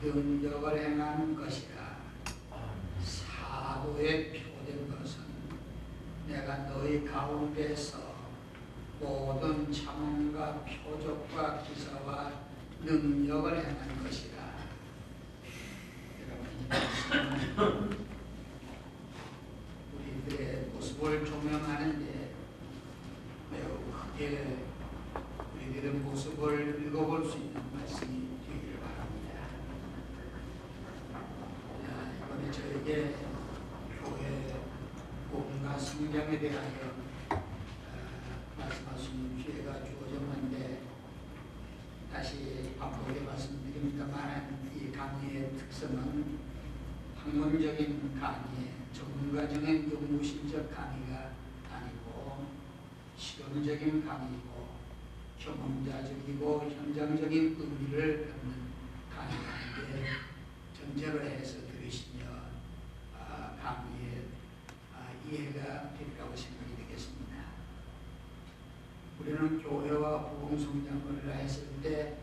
능력을 행하는 것이라. 사도에 표된 것은 내가 너희 가운데서 모든 참음과 표적과 기사와 능력을 행한 것이라. 여러분, 우리들의 모습을 조명하는데 매우 크게 우리들의 모습을 읽어볼 수 있는 말씀이 되기를 바랍니다. 이번에 저에게 교회 복음과 성경에 대하여 말씀하신 기회가 주어졌는데 다시 반복해 말씀드립니다만 이 강의의 특성은 학문적인 강의, 전문가적인 연구심적 강의가 아니고 실험적인 강의고 경험자적이고 현장적인 의미를 갖는 강의인데 전제로 해서 들으시면 강의의 이해가 되리라고 생각이 되겠습니다. 우리는 교회와 복음 성장을 했을 때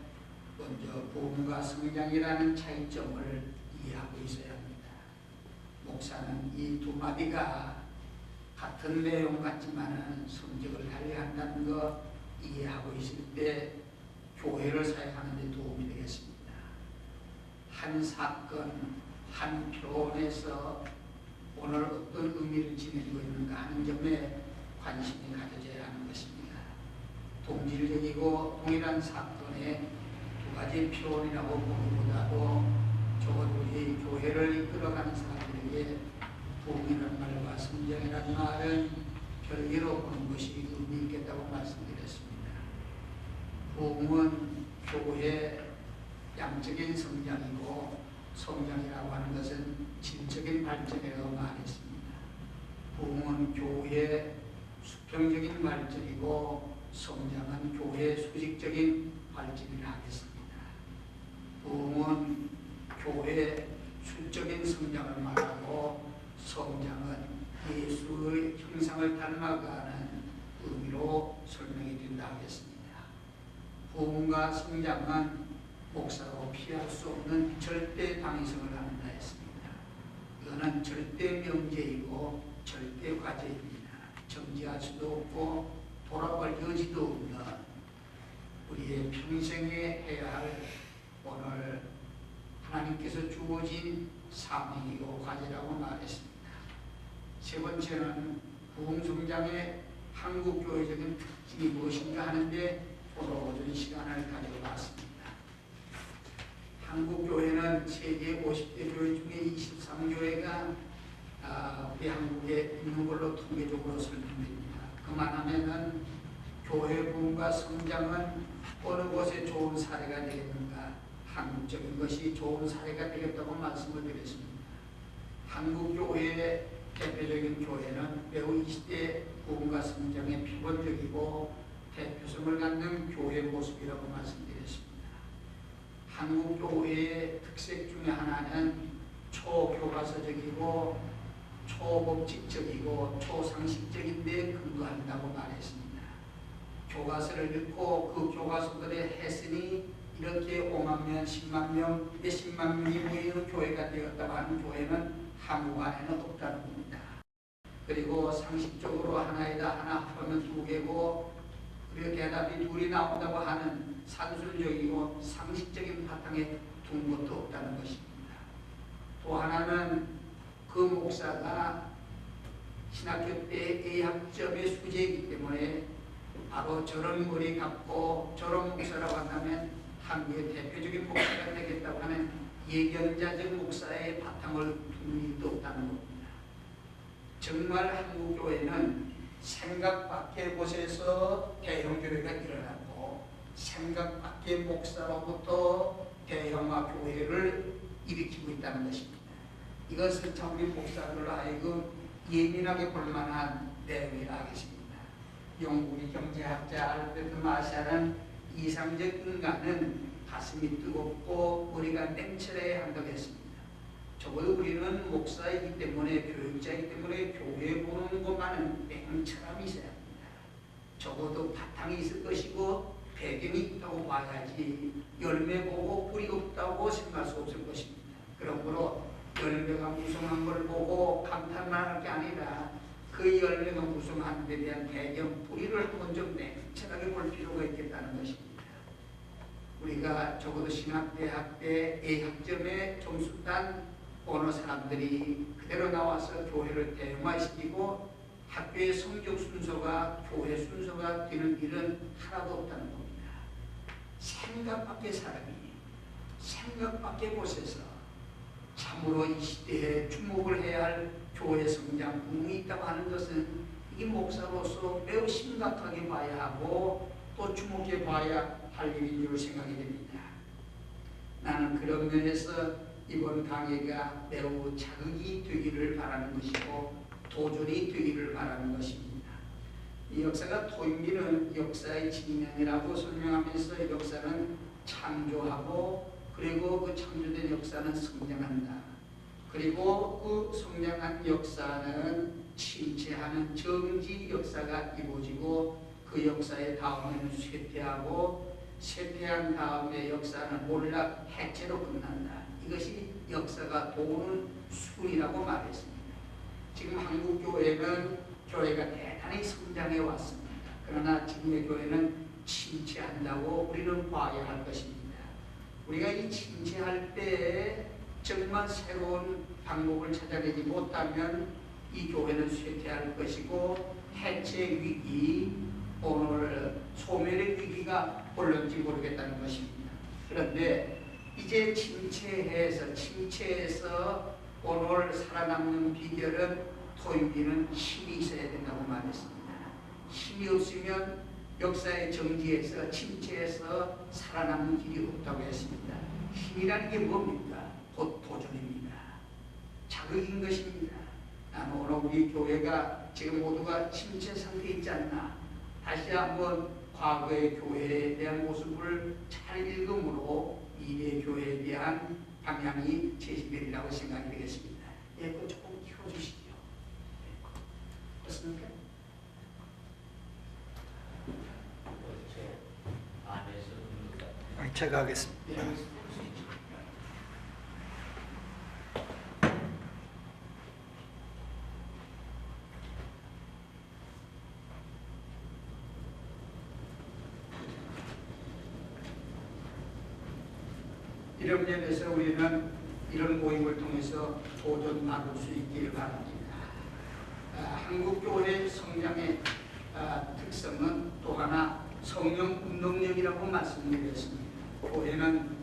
먼저 복음과 성장이라는 차이점을 이해하고 있어야 합니다. 목사는 이 두 마디가 같은 내용 같지만은 성격을 달리한다는 거 이해하고 있을 때 교회를 사역하는 데 도움이 되겠습니다. 한 사건, 한 표현에서 오늘 어떤 의미를 지니고 있는가 하는 점에 관심이 가져져야 하는 것입니다. 동질적이고 동일한 사건의 두 가지 표현이라고 보기보다도 적어도 우리 교회를 이끌어가는 사람들에게 복음이라는 말과 성장이라는 말은 별개로 보는 것이 의미 있겠다고 말씀드렸습니다. 복음은 교회의 양적인 성장이고 성장이라고 하는 것은 질적인 발전이라고 말했습니다. 복음은 교회의 수평적인 발전이고 성장은 교회의 수직적인 발전이라 하겠습니다. 복음은 교회의 수적인 성장을 말하고 성장은 예수의 형상을 닮아가는 의미로 설명이 된다 하겠습니다. 복음과 성장은 목사로 피할 수 없는 절대 당위성을 갖는다 했습니다. 이거는 절대 명제이고 절대 과제입니다. 정지할 수도 없고 돌아갈 여지도 없는 우리의 평생에 해야 할 오늘 하나님께서 주어진 사명이고 과제라고 말했습니다. 세 번째는 복음 성장의 한국교회적인 특징이 무엇인가 하는데 오늘 오전 시간을 가져봤습니다. 한국교회는 세계 50대 교회 중에 23교회가 우리 한국에 있는 걸로 통계적으로 설명됩니다. 그만하면은 교회 부흥과 성장은 어느 곳에 좋은 사례가 되겠는가? 한국적인 것이 좋은 사례가 되겠다고 말씀을 드렸습니다. 한국교회의 대표적인 교회는 매우 이 시대 부흥과 성장의 표본적이고 대표성을 갖는 교회 모습이라고 말씀드렸습니다. 한국 교회의 특색 중에 하나는 초교과서적이고 초법칙적이고 초상식적인 데 근거한다고 말했습니다. 교과서를 읽고 그 교과서들의 해석이 이렇게 5만 명, 10만 명, 몇십만 명이 모이는 교회가 되었다고 하는 교회는 한국 안에는 없다는 겁니다. 그리고 상식적으로 하나에다 하나 합하면 두 개고 그리고 대답이 둘이 나온다고 하는 산술적이고 상식적인 바탕에 둔 것도 없다는 것입니다. 또 하나는 그 목사가 신학교 때 A학점의 수재이기 때문에 바로 저런 머리 갖고 저런 목사라고 한다면 한국의 대표적인 목사가 되겠다고 하는 예견자적 목사의 바탕을 둔 일도 없다는 겁니다. 정말 한국 교회는 생각 밖의 곳에서 대형 교회가 일어났고 생각 밖의 목사로부터 대형화 교회를 일으키고 있다는 것입니다. 이것은 참 우리 목사들로 하여금 예민하게 볼만한 내용이라 하겠습니다. 영국의 경제학자 알베르트 마샬은 이상적 인간은 가슴이 뜨겁고 머리가 냉철해야 한다고 했습니다. 적어도 우리는 목사이기 때문에 교육자이기 때문에 교회 보는 것만은 냉철함이 있어야 합니다. 적어도 바탕이 있을 것이고 배경이 있다고 봐야지 열매 보고 뿌리 없다고 생각할 수 없을 것입니다. 그러므로 열매가 무성한 걸 보고 감탄만 할 게 아니라 그 열매가 무성한 데 대한 배경, 뿌리를 한번 좀 냉철하게 볼 필요가 있겠다는 것입니다. 우리가 적어도 신학대학 때 A학점에 점수 딴 어느 사람들이 그대로 나와서 교회를 대형화시키고 학교의 성적 순서가 교회 순서가 되는 일은 하나도 없다는 겁니다. 생각 밖의 사람이 생각 밖의 곳에서 참으로 이 시대에 주목을 해야 할 교회 성장 부흥이 있다고 하는 것은 이 목사로서 매우 심각하게 봐야 하고 또 주목해 봐야 할 일인 줄 생각이 됩니다. 나는 그런 면에서 이번 강의가 매우 자극이 되기를 바라는 것이고 도전이 되기를 바라는 것입니다. 이 역사가 토인비는 역사의 진면이라고 설명하면서 역사는 창조하고 그리고 그 창조된 역사는 성장한다. 그리고 그 성장한 역사는 침체하는 정지 역사가 이루어지고 그 역사의 다음에는 쇠퇴하고 쇠퇴한 다음에 역사는 몰락 해체로 끝난다. 이것이 역사가 도는 수이라고 말했습니다. 지금 한국 교회는 교회가 대단히 성장해 왔습니다. 그러나 지금의 교회는 침체한다고 우리는 봐야 할 것입니다. 우리가 이 침체할 때 정말 새로운 방법을 찾아내지 못하면 이 교회는 쇠퇴할 것이고 해체 위기, 오늘 소멸의 위기가 올는지 모르겠다는 것입니다. 그런데 이제 침체해서 오늘 살아남는 비결은 토인비는 힘이 있어야 된다고 말했습니다. 힘이 없으면 역사의 정지에서 침체해서 살아남는 길이 없다고 했습니다. 힘이라는 게 뭡니까? 곧 도전입니다. 자극인 것입니다. 나는 오늘 우리 교회가 지금 모두가 침체 상태에 있지 않나. 다시 한번 과거의 교회에 대한 모습을 잘 읽음으로 미래의 교회에 대한 방향이 제시되리라고 생각이 되겠습니다. 예, 그거 조금 키워주시죠. 그렇습니까? 제가 하겠습니다. 이런 면에서 우리는 이런 모임을 통해서 도전 나눌 수 있기를 바랍니다. 한국교회 성장의 특성은 또 하나 성령 운동력이라고 말씀드렸습니다. 교회는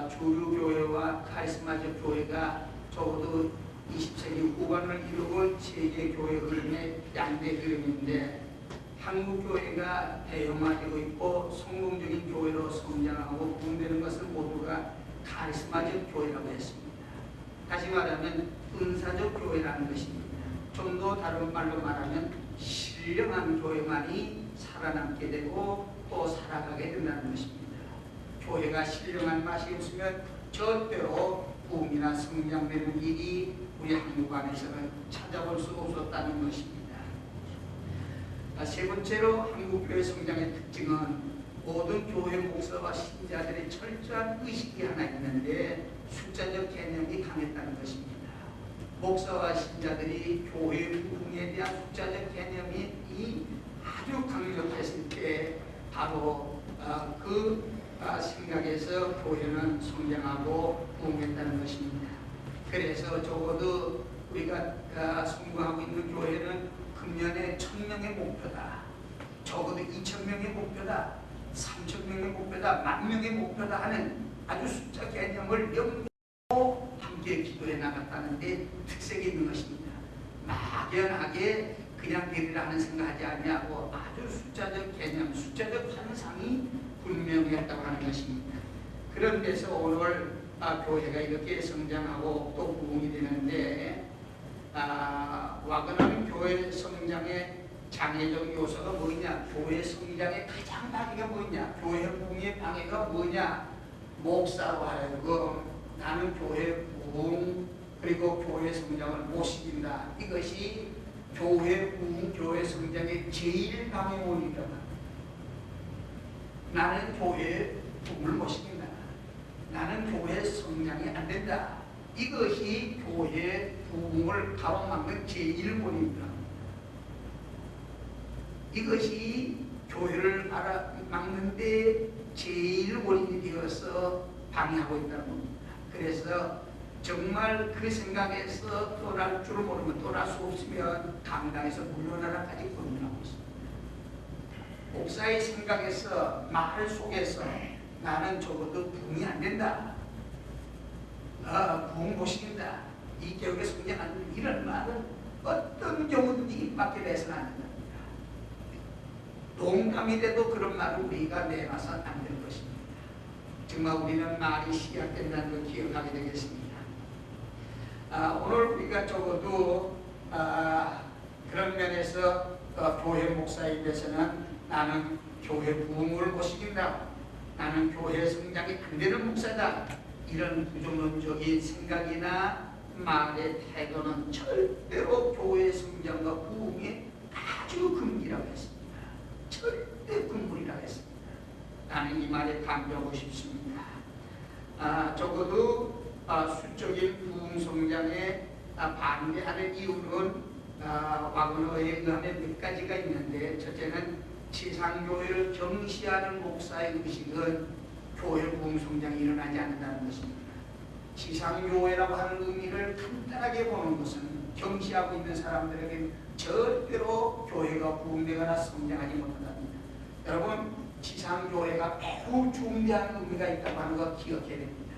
주류교회와 카리스마적 교회가 적어도 20세기 후반을 이루고 세계교회 흐름의 양대 흐름인데 한국교회가 대형화되고 있고 성공적인 교회로 성장하고 부흥되는 것은 모두가 카리스마적 교회라고 했습니다. 다시 말하면 은사적 교회라는 것입니다. 좀 더 다른 말로 말하면 신령한 교회만이 살아남게 되고 또 살아가게 된다는 것입니다. 교회가 신령한 맛이 없으면 절대로 부흥이나 성장되는 일이 우리 한국 안에서는 찾아볼 수 없었다는 것입니다. 세 번째로 한국교회 성장의 특징은 모든 교회 목사와 신자들의 철저한 의식이 하나 있는데 숫자적 개념이 강했다는 것입니다. 목사와 신자들이 교회 부흥에 대한 숫자적 개념이 아주 강력했을 때 바로 그 생각에서 교회는 성장하고 부흥했다는 것입니다. 그래서 적어도 우리가 선구하고 있는 교회는 금년에 1000명의 목표다. 적어도 2000명의 목표다. 3000명의 목표다. 10,000명의 목표다 하는 아주 숫자 개념을 염두하고 함께 기도해 나갔다는 데 특색이 있는 것입니다. 막연하게 그냥 되리라 하는 생각하지 아니하고 아주 숫자적 개념, 숫자적 환상이 분명했다고 하는 것입니다. 그런 데서 오늘 교회가 이렇게 성장하고 또 부흥이 되는데 와그나는 교회 성장의 장애적 요소가 뭐냐? 교회 성장의 가장 방해가 뭐냐? 교회 부흥의 방해가 뭐냐? 목사로 하여금 나는 교회 부흥 그리고 교회 성장을 못 시킨다. 이것이 교회 부흥, 교회 성장의 제일 방해원이다. 나는 교회의 부흥을 못 시킨다. 나는 교회 성장이 안 된다. 이것이 교회 부흥을 가로막는 제1본입니다. 이것이 교회를 막는데 제1원인이 되어서 방해하고 있다는 겁니다. 그래서 정말 그 생각에서 떠날 줄 모르면 떠날 수 없으면 강당에서 물러나라까지 권면하고 있습니다. 목사의 생각에서 말 속에서 나는 적어도 부흥이 안 된다. 부흥 못 시킨다. 이 교육에 성장하는 이런 말은 어떤 경우든지 입 밖에 내서는 안 된답니다. 농담이 돼도 그런 말을 우리가 내놔서는 안 되는 것입니다. 정말 우리는 말이 시작된다는 걸 기억하게 되겠습니다. 오늘 우리가 적어도 그런 면에서 교회 목사에 대해서는 나는 교회 부흥을 못 시킨다. 나는 교회 성장이 안 되는 목사다. 이런 부정론적인 생각이나 말의 태도는 절대로 교회 성장과 부흥에 아주 금기라고 했습니다. 절대 금물이라고 했습니다. 나는 이 말에 강조하고 싶습니다. 적어도 수적인 부흥 성장에 반대하는 이유는 와그너에 의하면 몇 가지가 있는데, 첫째는 지상교회를 경시하는 목사의 의식은 교회 부흥 성장이 일어나지 않는다는 것입니다. 지상교회라고 하는 의미를 간단하게 보는 것은 경시하고 있는 사람들에게 절대로 교회가 부흥되거나 성장하지 못한답니다. 여러분, 지상교회가 매우 중대한 의미가 있다고 하는 거 기억해야 됩니다.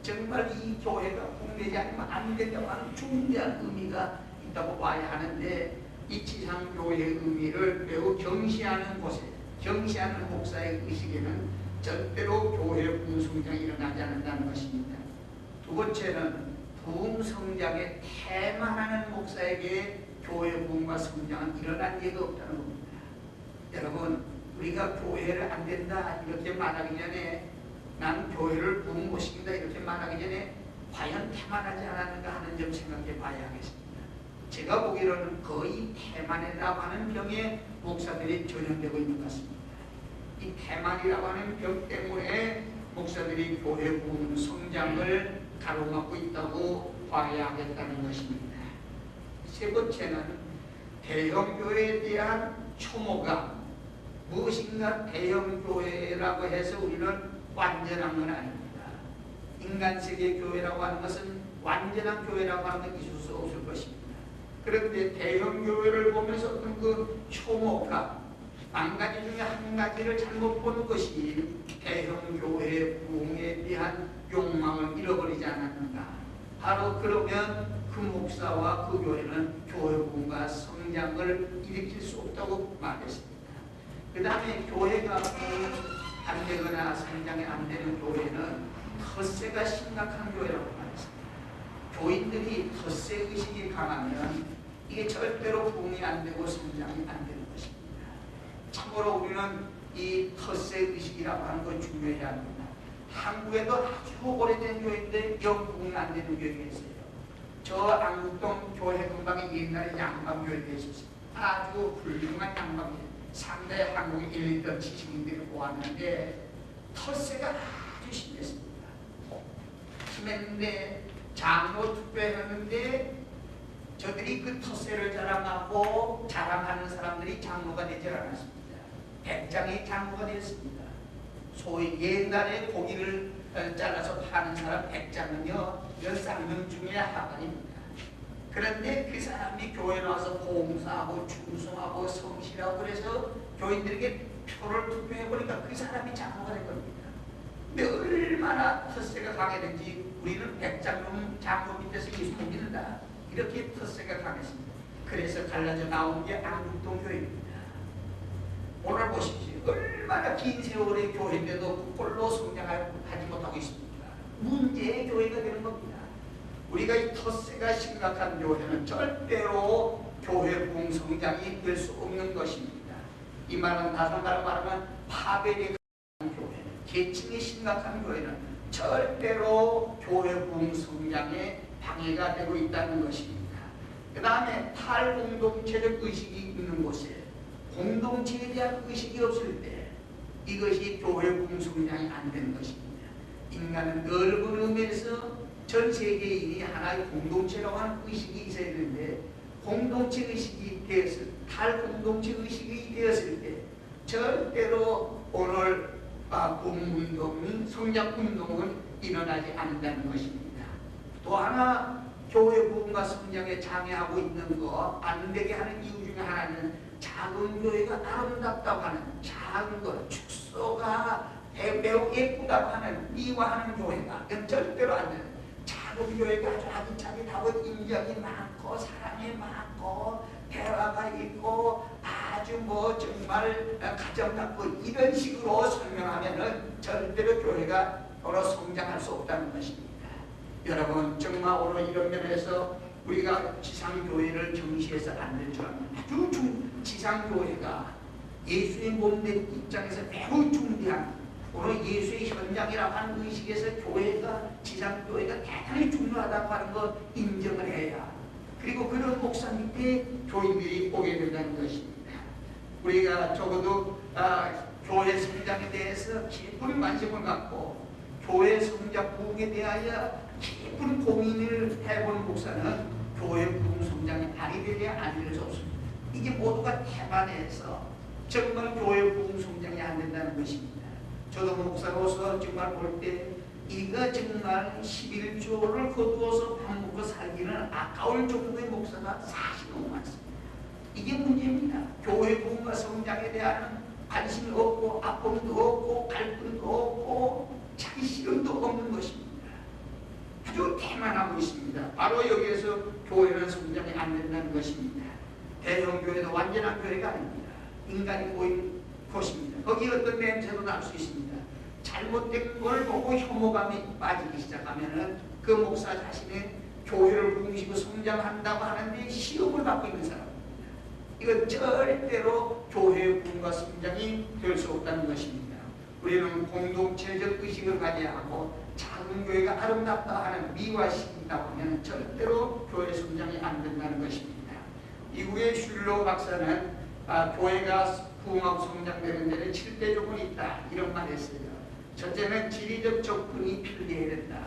정말 이 교회가 부흥되지 않으면 안 된다고 하는 중대한 의미가 있다고 봐야 하는데, 이 지상교회의 의미를 매우 경시하는 곳에, 경시하는 목사의 의식에는 절대로 교회 부흥 성장이 일어나지 않는다는 것입니다. 두 번째는 부흥 성장에 태만하는 목사에게 교회 부흥과 성장은 일어난 예가 없다는 겁니다. 여러분, 우리가 교회를 안 된다 이렇게 말하기 전에, 난 교회를 부흥 못 시킨다 이렇게 말하기 전에 과연 태만하지 않았는가 하는 점 생각해 봐야 하겠습니다. 제가 보기로는 거의 태만이라고 하는 병에 목사들이 전염되고 있는 것 같습니다. 이 태만이라고 하는 병 때문에 목사들이 교회 부흥 성장을 가로막고 있다고 봐야 하겠다는 것입니다. 세 번째는 대형교회에 대한 혐오감. 무엇인가 대형교회라고 해서 우리는 완전한 건 아닙니다. 인간세계 교회라고 하는 것은 완전한 교회라고 하는 건 있을 수 없을 것입니다. 그런데 대형교회를 보면서 어떤 그 혐오감, 한 가지 중에 한 가지를 잘못 보는 것이 대형교회의 부흥에 대한 욕망을 잃어버리지 않았는가. 바로 그러면 그 목사와 그 교회는 교회 부흥과 성장을 일으킬 수 없다고 말했습니다. 그 다음에 교회가 안 되거나 성장이 안 되는 교회는 텃세가 심각한 교회라고 말했습니다. 교인들이 텃세 의식이 강하면 이게 절대로 부흥이 안 되고 성장이 안 되는 것입니다. 참고로 우리는 이 텃세 의식이라고 하는 걸 중요해야 합니다. 한국에도 아주 오래된 교회인데 영 부흥이 안 되는 교회가 있어요. 저 안국동 교회 근방에 옛날에 양방교회가 있었어요. 아주 훌륭한 양방교회. 상대 한국에 1, 2던 지식인들이 모았는데 텃세가 아주 심했습니다. 심했는데 장로 투표했는데 저들이 그 텃세를 자랑하고 자랑하는 사람들이 장로가 되지 않았습니다. 백장이 장로가 되었습니다. 소위 옛날에 고기를 잘라서 파는 사람 백장은요, 이런 쌍명 중에 하반입니다. 그런데 그 사람이 교회에 와서 봉사하고 충성하고 성실하고 그래서 교인들에게 표를 투표해보니까 그 사람이 장로가 된 겁니다. 근데 얼마나 텃세가 강했는지 우리는 백장놈 장로 밑에서 예수를 믿는다. 이렇게 텃세가 강했습니다. 그래서 갈라져 나온 게 안국동 교회입니다. 오늘 보십시오. 얼마나 긴 세월의 교회인데도 그꼴로 성장하지 못하고 있습니다. 문제의 교회가 되는 겁니다. 우리가 이 텃세가 심각한 교회는 절대로 교회 부흥 성장이 될 수 없는 것입니다. 이 말은 다른 말로 말하면 파벨이 강한 교회, 계층이 심각한 교회는 절대로 교회 부흥 성장에 방해가 되고 있다는 것입니다. 그 다음에 탈공동체적 의식이 있는 곳에 공동체에 대한 의식이 없을 때 이것이 교회 부흥성장이 안 되는 것입니다. 인간은 넓은 의미에서 전 세계인이 하나의 공동체라고 하는 의식이 있어야 되는데, 공동체 의식이 되었을 때, 탈공동체 의식이 되었을 때 절대로 오늘 부흥운동은, 성장운동은 일어나지 않는다는 것입니다. 또 하나 교회 부흥과 성장에 장애하고 있는 거, 안 되게 하는 이유 중에 하나는 작은 교회가 아름답다고 하는, 작은 것, 축소가 매우 예쁘다고 하는, 미화하는 교회가, 이건 절대로 안 되는, 작은 교회가 아주 아기자기하고 인정이 많고 사랑이 많고 대화가 있고 아주 정말 가정답고 이런 식으로 설명하면은 절대로 교회가 서로 성장할 수 없다는 것입니다. 여러분, 정말 오늘 이런 면에서 우리가 지상교회를 정시해서 안 될 줄 압니다. 아주 지상교회가 예수의 몸된 입장에서 매우 중대한, 오늘 예수의 현장이라고 하는 의식에서 교회가, 지상교회가 대단히 중요하다고 하는 거 인정을 해야, 그리고 그런 목사 밑에 교인들이 오게 된다는 것입니다. 우리가 적어도 교회 성장에 대해서 깊은 관심을 갖고 교회 성장 부흥에 대하여 깊은 고민을 해본 목사는 교회 부흥 성장이 아니 되냐 안 될 수 없습니다. 이게 모두가 태반해서 정말 교회 부흥 성장이 안 된다는 것입니다. 저도 목사로서 정말 볼 때 이거 정말 11조를 거두어서 밥 먹고 살기는 아까울 정도의 목사가 사실 너무 많습니다. 이게 문제입니다. 교회 부흥과 성장에 대한 관심이 없고 아픔도 없고 갈등도 없고 자기 실험도 없는 것입니다. 아주 태만하고 있습니다. 바로 여기에서 교회는 성장이 안 된다는 것입니다. 대형 교회도 완전한 교회가 아닙니다. 인간이 모인 곳입니다. 거기 어떤 냄새도 날 수 있습니다. 잘못된 걸 보고 혐오감이 빠지기 시작하면은 그 목사 자신의 교회를 부흥시키고 성장한다고 하는데 시험을 받고 있는 사람입니다. 이건 절대로 교회의 부흥과 성장이 될 수 없다는 것입니다. 우리는 공동체적 의식을 가져야 하고, 작은 교회가 아름답다 하는 미화시킨다고 하면 절대로 교회 성장이 안 된다는 것입니다. 미국의 슐러 박사는 교회가 부흥하고 성장되는 데는 7대 조건이 있다, 이런 말을 했어요. 첫째는 지리적 접근이 편리해야 된다.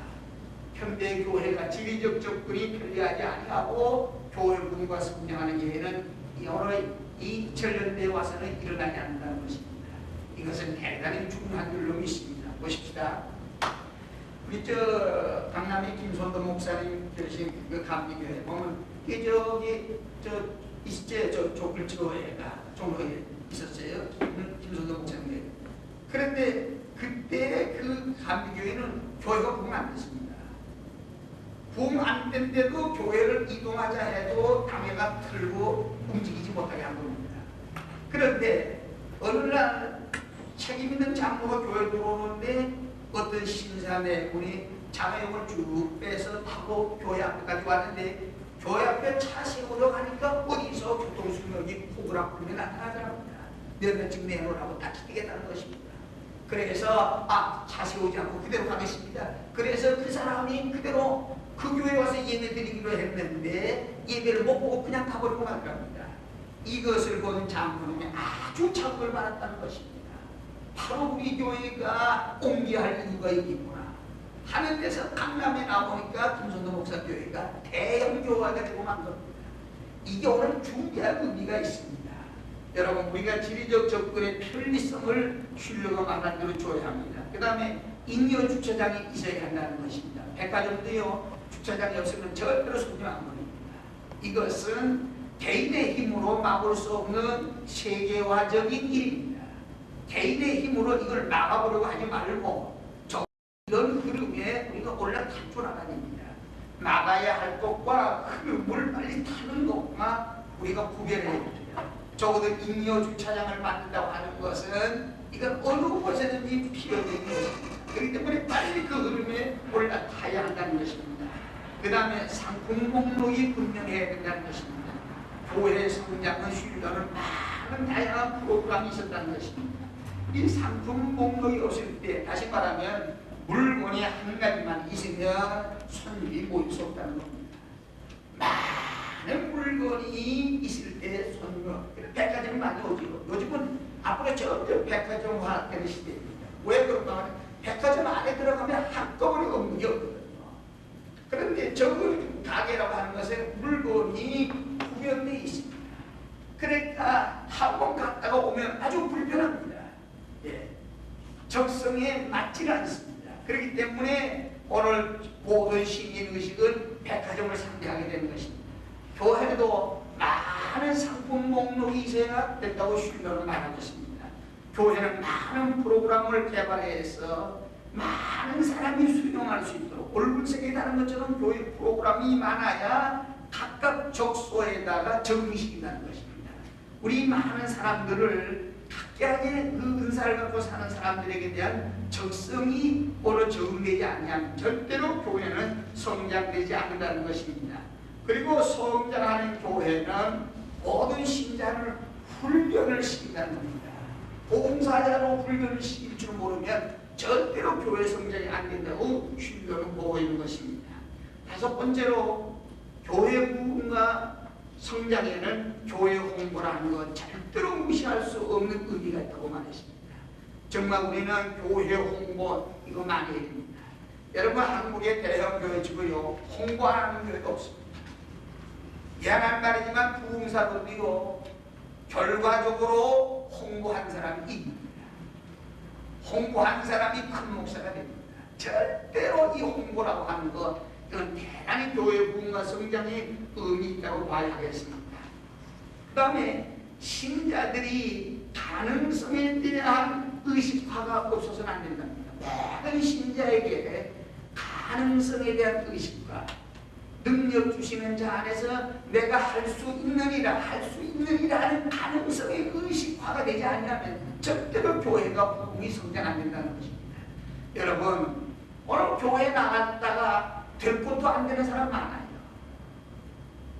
현대 교회가 지리적 접근이 편리하지 아니하고 교회 부흥과 성장하는 예는 오늘 2000년대에 와서는 일어나지 않는다는 것입니다. 이것은 대단히 중요한 줄로 믿습니다. 보십시다. 우리 강남의 김선도 목사님 계신 그 감리교회 보면 이게 조글지교회가 종로에 있었어요. 김선도 목사님. 그런데 그때 그 감리교회는 교회가 부흥 안 됐습니다. 부흥 안 된데도 교회를 이동하자 해도 당회가 틀고 움직이지 못하게 한 겁니다. 그런데 어느 날 책임 있는 장로가 교회에 들어오는데 어떤 신사내분이 자가용을 쭉 빼서 타고 교회 앞까지 왔는데, 교회 앞에 차 세우러 가니까 어디서 교통수명이 호그락거리며 나타나더랍니다. 몇몇씩 내놓으라고 딱 기대겠다는 것입니다. 그래서 차 세우지 않고 그대로 가겠습니다. 그래서 그 사람이 그대로 그 교회에 와서 예배 드리기로 했는데 예배를 못 보고 그냥 가버리고 말랍니다. 이것을 본 장로님이 아주 착오를 받았다는 것입니다. 바로 우리 교회가 옮겨야 할 이유가 있구나 하는 데서 강남에 나오니까 김선도 목사 교회가 대형 교회가 되고 만 겁니다. 이게 오늘 중요한 의미가 있습니다. 여러분, 우리가 지리적 접근의 편리성을 슐러가 말한 대로 줘야 합니다. 그 다음에 잉여 주차장이 있어야 한다는 것입니다. 백화점도요, 주차장이 없으면 절대로 소중 안 겁니다. 이것은 개인의 힘으로 막을 수 없는 세계화적인 일입니다. 개인의 힘으로 이걸 막아보려고 하지 말고 이런 흐름에 우리가 올라타고 나가야 됩니다. 막아야 할 것과 흐름을 빨리 타는 것과 우리가 구별해야 됩니다. 적어도 잉여 주차장을 만든다고 하는 것은 이건 어느 곳에든지 필요적인 것입니다. 그렇기 때문에 빨리 그 흐름에 올라타야 한다는 것입니다. 그 다음에 상품 목록이 분명해야 된다는 것입니다. 교회 성장의 슐러는 많은 다양한 프로그램이 있었다는 것입니다. 이 상품 목록이 없을 때, 다시 말하면 물건이 한 가지만 있으면 손님이 모일 수 없다는 겁니다. 많은 물건이 있을 때 손님, 백화점이 많이 오죠. 요즘은 앞으로 점점 백화점화되는 시대입니다. 왜 그런가 하면 백화점 안에 들어가면 한꺼번에 없는 게 없거든요. 그런데 적은 가게라고 하는 것에 물건이 구별되어 있습니다. 그러니까 한 번 갔다가 오면 아주 불편합니다. 예. 적성에 맞지 않습니다. 그렇기 때문에 오늘 모든 시민의식은 백화점을 상대하게 되는 것입니다. 교회도 많은 상품 목록이 있어야 된다고 신도는 말하고 있습니다. 교회는 많은 프로그램을 개발해서 많은 사람이 수용할 수 있도록 얼굴색에 다른 것처럼 교회 프로그램이 많아야 각각 적소에다가 적응시킨다는 것입니다. 우리 많은 사람들을 각각의 그 은사를 갖고 사는 사람들에게 대한 적성이 오늘 적응되지 않으면 절대로 교회는 성장되지 않는다는 것입니다. 그리고 성장하는 교회는 모든 신자를 훈련을 시킨다는 겁니다. 봉사자로 훈련을 시킬 줄 모르면 절대로 교회 성장이 안 된다고 신도는 보고 있는 것입니다. 다섯 번째로 교회 부흥과 성장에는 교회 홍보라는 것 절대로 무시할 수 없는 의미가 있다고 말했습니다. 정말 우리는 교회 홍보 이거 많이 해야 됩니다. 여러분 한국의 대형 교회지고요 홍보하는 교회가 없습니다. 미안한 말이지만 부흥사들도요 결과적으로 홍보한 사람이 이깁니다. 홍보한 사람이 큰 목사가 됩니다. 절대로 이 홍보라고 하는 것 이건 대단히 교회 부흥과 성장의 의미 있다고 봐야 하겠습니다. 그 다음에 신자들이 가능성에 대한 의식화가 없어서는 안 된답니다. 모든 신자에게 가능성에 대한 의식화 능력 주시는 자 안에서 내가 할 수 있느니라 하는 가능성의 의식화가 되지 않으면 절대로 교회가 부흥이 성장 안 된다는 것입니다. 여러분 오늘 교회 나갔다가 될 것도 안 되는 사람 많아요.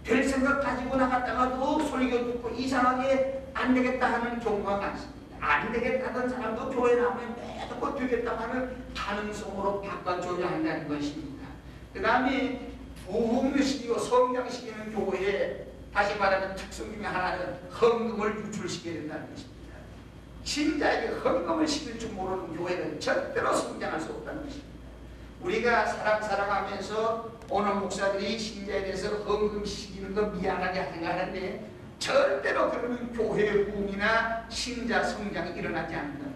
될 생각 가지고 나갔다가도 설교 듣고 이상하게 안 되겠다 하는 경우가 많습니다. 안 되겠다는 사람도 교회 나오면 매도 되겠다 하는 가능성으로 바꿔줘야 한다는 것입니다. 그 다음에 부흥을 시키고 성장시키는 교회에 다시 말하면 특성 중에 하나는 헌금을 유출시켜야 된다는 것입니다. 신자에게 헌금을 시킬 줄 모르는 교회는 절대로 성장할 수 없다는 것입니다. 우리가 사랑하면서 오늘 목사들이 신자에 대해서 헌금시키는 거 미안하게 생각하는데 절대로 그러면 교회 부흥이나 신자 성장이 일어나지 않는답니다.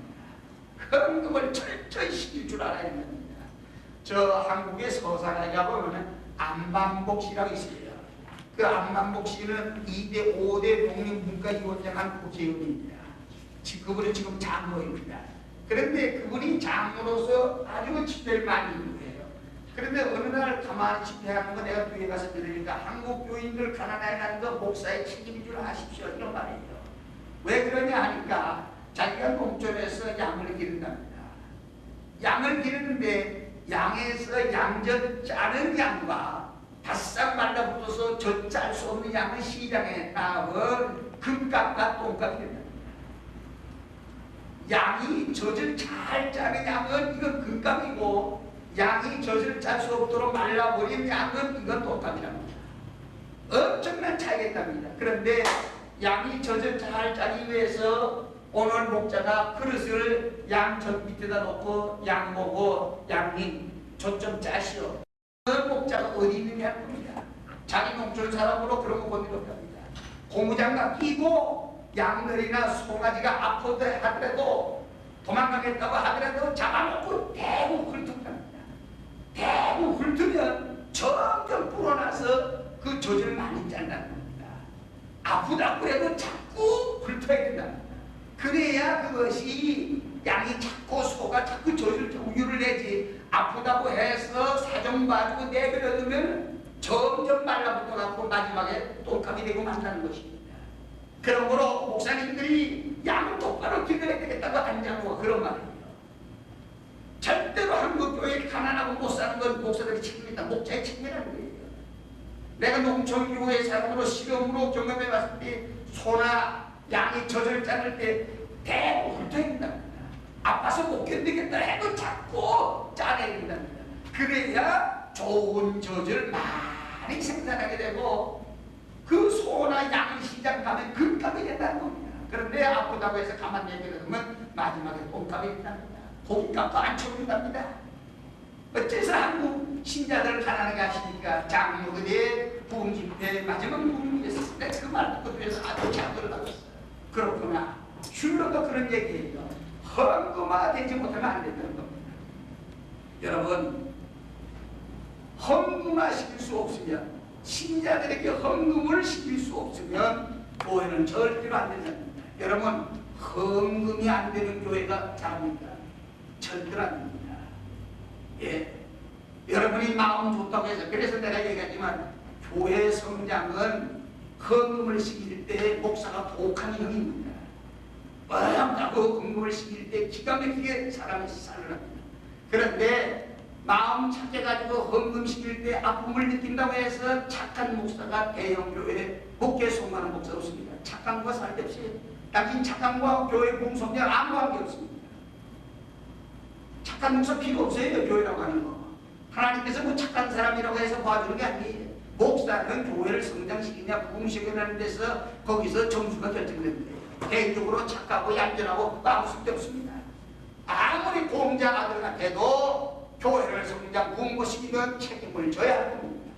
헌금을 철저히 시킬 줄 알아야 됩니다. 저 한국의 서산에 가보면 안반복시라고 있어요. 그 안반복시는 2대 5대 독립문화위원장한 국회의원입니다. 그분은 지금 장로입니다. 그런데 그분이 장로로서 아주 집회를 많이 있는 거예요. 그런데 어느 날 가만히 집회하는 거 내가 뒤에 가서 들으니까 한국 교인들 가난하게 하는 거 목사의 책임인 줄 아십시오 이런 말이에요. 왜 그러냐 하니까 자기가 농촌에서 양을 기른답니다. 양을 기르는데 양에서 양젓 짜는 양과 바싹 말라붙어서 젓 짤 수 없는 양은 시장에 나온 금값과 똥값이 된다. 양이 젖을 잘 짜는 양은 이건 금값이고 양이 젖을 짤 수 없도록 말라버린 양은 이건 똥값이랍니다. 엄청난 차이가 있답니다. 그런데 양이 젖을 잘 짜기 위해서 오늘 목자가 그릇을 양젓 밑에다 놓고 양 보고 양님 젖 좀 짜시오. 그 목자가 어디 있느냐 할 겁니다. 자기 농촌 사람으로 그런 거 본 일 없답니다. 고무장갑 끼고 양들이나 송아지가 아프다 하더라도 도망가겠다고 하더라도 잡아놓고 대고 훑습니다. 대고 훑으면 점점 불어나서 그 젖을 많이 짠다는 겁니다. 아프다고 해도 자꾸 훑어야 된답니다. 그래야 그것이 양이 자꾸 소가 자꾸 젖을 우유를 내지 아프다고 해서 사정 봐주고 내버려두면 점점 말라붙어 갖고 마지막에 똥값이 되고 만다는 것입니다. 그러므로 목사님들이 양을 똑바로 기도해야 되겠다고 안장하고 그런 말이에요. 절대로 한국교회 가난하고 못 사는 건 목사들이 책임이다. 목자의 책임이라는 거예요. 내가 농촌교회 사람으로 실험으로 경험해 봤을 때 소나 양이 젖을 짜낼 때 대고 훑어야 된답니다. 아파서 못 견디겠다 해도 자꾸 짜내야 된답니다. 그래야 좋은 젖을 많이 생산하게 되고 그 소나 양 시장 가면 금값이 된다는 겁니다. 그런데 그래 아프다고 해서 가만 내버려두면 마지막에 돈값이 일답니다. 고깃값도 안 쳐준답니다. 어째서 한국 신자들을 가난하게 하시니까 장로들의 부흥 집회 마지막 부흥이었어요. 내가 그 말 듣고 뒤에서 아주 잘 들어가겠어요. 그렇구나. 슐러도 그런 얘기예요. 헌금화 되지 못하면 안 된다는 겁니다. 여러분, 헌금화 시킬 수 없으면, 신자들에게 헌금을 시킬 수 없으면 교회는 절대로 안 된답니다. 여러분, 헌금이 안 되는 교회가 잘합니까? 절대로 안 됩니다. 예, 여러분이 마음 좋다고 해서, 그래서 내가 얘기하지만 교회 성장은 헌금을 시킬 때 목사가 독한 형입니다. 뻔하고 헌금을 시킬 때 기가 막히게 사람이 살을 합니다. 그런데 마음 착해가지고 헌금 시킬 때 아픔을 느낀다고 해서 착한 목사가 대형교회 목회 성공하는 목사 없습니다. 착한 거 살 데 없어요. 당신 착한 거 교회 부흥 성장 아무 관계 없습니다. 착한 목사 필요 없어요. 교회라고 하는 거. 하나님께서 뭐 착한 사람이라고 해서 봐주는 게 아니에요. 목사는 교회를 성장시키냐 부흥시키냐는 데서 거기서 점수가 결정되는 거예요. 개인적으로 착하고 얌전하고 아무 쓸데없습니다. 아무리 공장 아들 같아도 교회를 성장 부흥시키면 책임을 져야 합니다.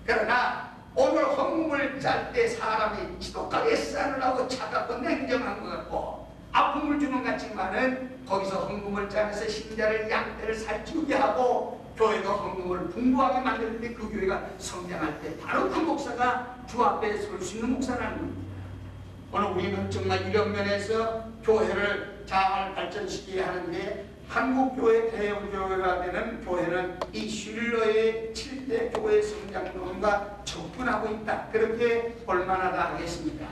그러나 오늘 헌금을 짤 때 사람이 지독하게 싸느라고 차갑고 냉정한 것 같고 아픔을 주는 것 같지만은 거기서 헌금을 짜면서 신자를 양떼를 살찌우게 하고 교회가 헌금을 풍부하게 만드는데 그 교회가 성장할 때 바로 그 목사가 주 앞에 설 수 있는 목사라는 겁니다. 오늘 우리는 정말 이런 면에서 교회를 잘 발전시키게 하는데 한국교회 대형교회가 되는 교회는 이 슐러의 7대 교회 성장론과 접근하고 있다. 그렇게 볼만하다 하겠습니다.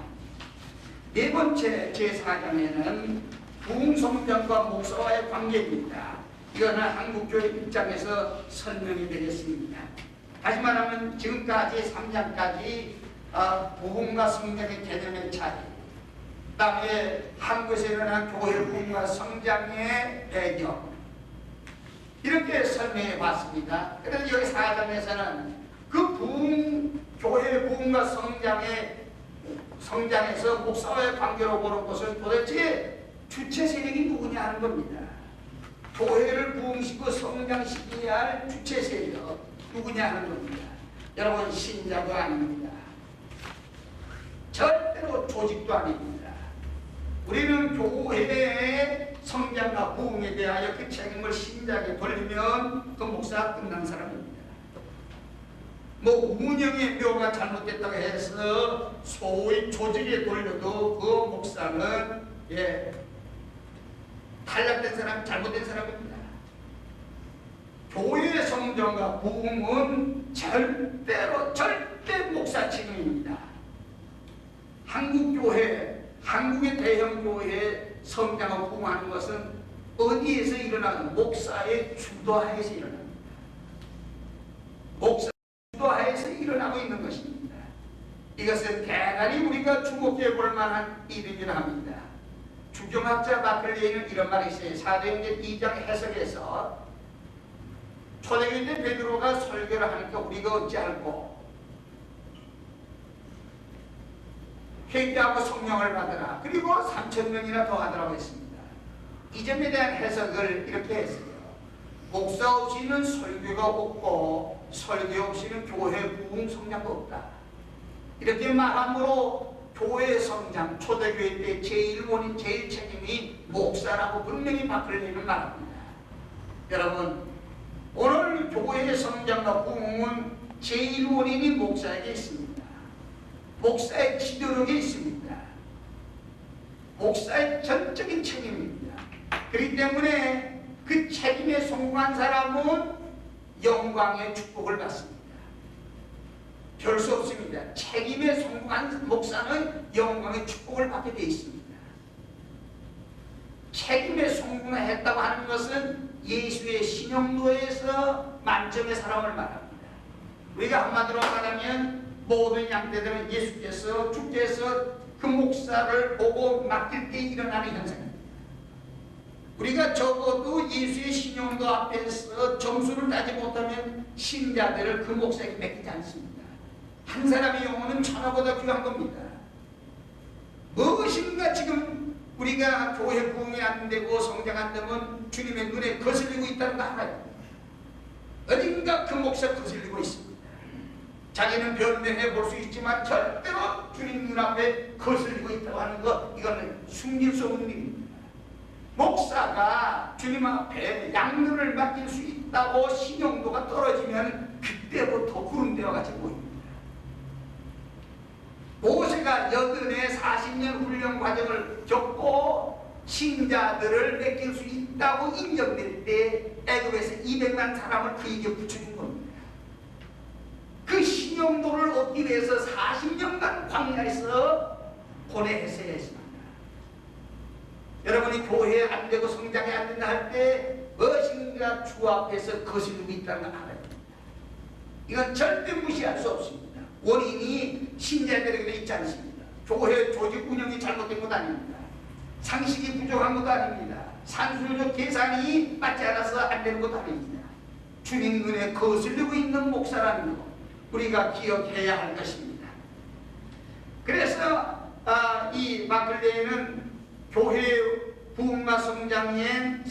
네 번째 제4장에는 부흥성장과 목사와의 관계입니다. 이거는 한국교회 입장에서 설명이 되겠습니다. 다시 말하면 지금까지 3장까지 부흥과 성장의 개념의 차이, 그 다음에 한국에서 일어난 교회 부흥과 성장의 배경, 이렇게 설명해 봤습니다. 그래서 여기 4장에서는 그 교회 부흥과 성장에서 목사와의 관계로 보는 것은 도대체 주체 세력이 누구냐 하는 겁니다. 교회를 부흥시키고 성장시켜야 할 주체 세력 누구냐 하는 겁니다. 여러분, 신자도 아닙니다. 절대로 조직도 아닙니다. 우리는 교회의 성장과 부흥에 대하여 그 책임을 신자에게 돌리면 그 목사가 끝난 사람입니다. 뭐 운영의 묘가 잘못됐다고 해서 소위 조직에 돌려도 그 목사는 탈락된 사람, 잘못된 사람입니다. 교회의 성장과 부흥은 절대 목사 책임입니다. 한국교회, 한국의 대형교회의 성장과 부흥하는 것은 어디에서 일어나는 목사의 주도하에서 일어납니다. 목사 주도하에서 일어나고 있는 것입니다. 이것은 대단히 우리가 주목해 볼 만한 일이긴 합니다. 주경학자 마클레이는 이런 말이 있어요. 사도행전 2장 해석에서 초대교회 때 베드로가 설교를 하니까 우리가 어찌할꼬 회개하고 성령을 받으라. 그리고 3,000명이나 더 하더라고 했습니다. 이 점에 대한 해석을 이렇게 했어요. 목사 없이는 설교가 없고 설교 없이는 교회 부흥 성장도 없다. 이렇게 말함으로 교회 성장, 초대교회 때 제일 원인, 제일 책임이 목사라고 분명히 마클레이는 말합니다. 여러분, 오늘 교회의 성장과 부흥은 제일 원인이 목사에게 있습니다. 목사의 지도력에 있습니다. 목사의 전적인 책임입니다. 그렇기 때문에 그 책임에 성공한 사람은 영광의 축복을 받습니다. 별 수 없습니다. 책임에 성공한 목사는 영광의 축복을 받게 되어 있습니다. 책임에 성공했다고 하는 것은 예수의 신용도에서 만점의 사람을 말합니다. 우리가 한마디로 말하면 모든 양떼들은 예수께서, 주께서 그 목사를 보고 맡길 때 일어나는 현상입니다. 우리가 적어도 예수의 신용도 앞에서 점수를 따지 못하면 신자들을 그 목사에게 맡기지 않습니다. 한 사람의 영혼은 천하보다 귀한 겁니다. 무엇인가 지금 우리가 교회 부흥이 안 되고 성장 안 되면 주님의 눈에 거슬리고 있다는 거 알아요. 어딘가 그 목사 거슬리고 있습니다. 자기는 변명해 볼 수 있지만 절대로 주님 눈앞에 거슬리고 있다고 하는 거, 이거는 숨길 수 없는 일입니다. 목사가 주님 앞에 양면을 맡길 수 있다고 신용도가 떨어지면 그때부터 구름대와 같이 보입니다. 모세가 여든에 40년 훈련 과정을 겪고 신자들을 맡길 수 있다고 인정될 때 애굽에서 200만 사람을 그에게 붙여준 겁니다. 그 신용도를 얻기 위해서 40년간 광야에서 고뇌했어야 했습니다. 여러분이 교회에 안 되고 성장이 안 된다 할 때 무엇인가 주 앞에서 거슬리고 있다는 걸 알아야 됩니다. 이건 절대 무시할 수 없습니다. 원인이 신자들에게 있지 않습니다. 교회 조직 운영이 잘못된 것 아닙니다. 상식이 부족한 것도 아닙니다. 산술적 계산이 맞지 않아서 안 되는 것도 아닙니다. 주님 눈에 거슬리고 있는 목사라는 것 우리가 기억해야 할 것입니다. 그래서 이 마클레이는 교회 부흥과 성장은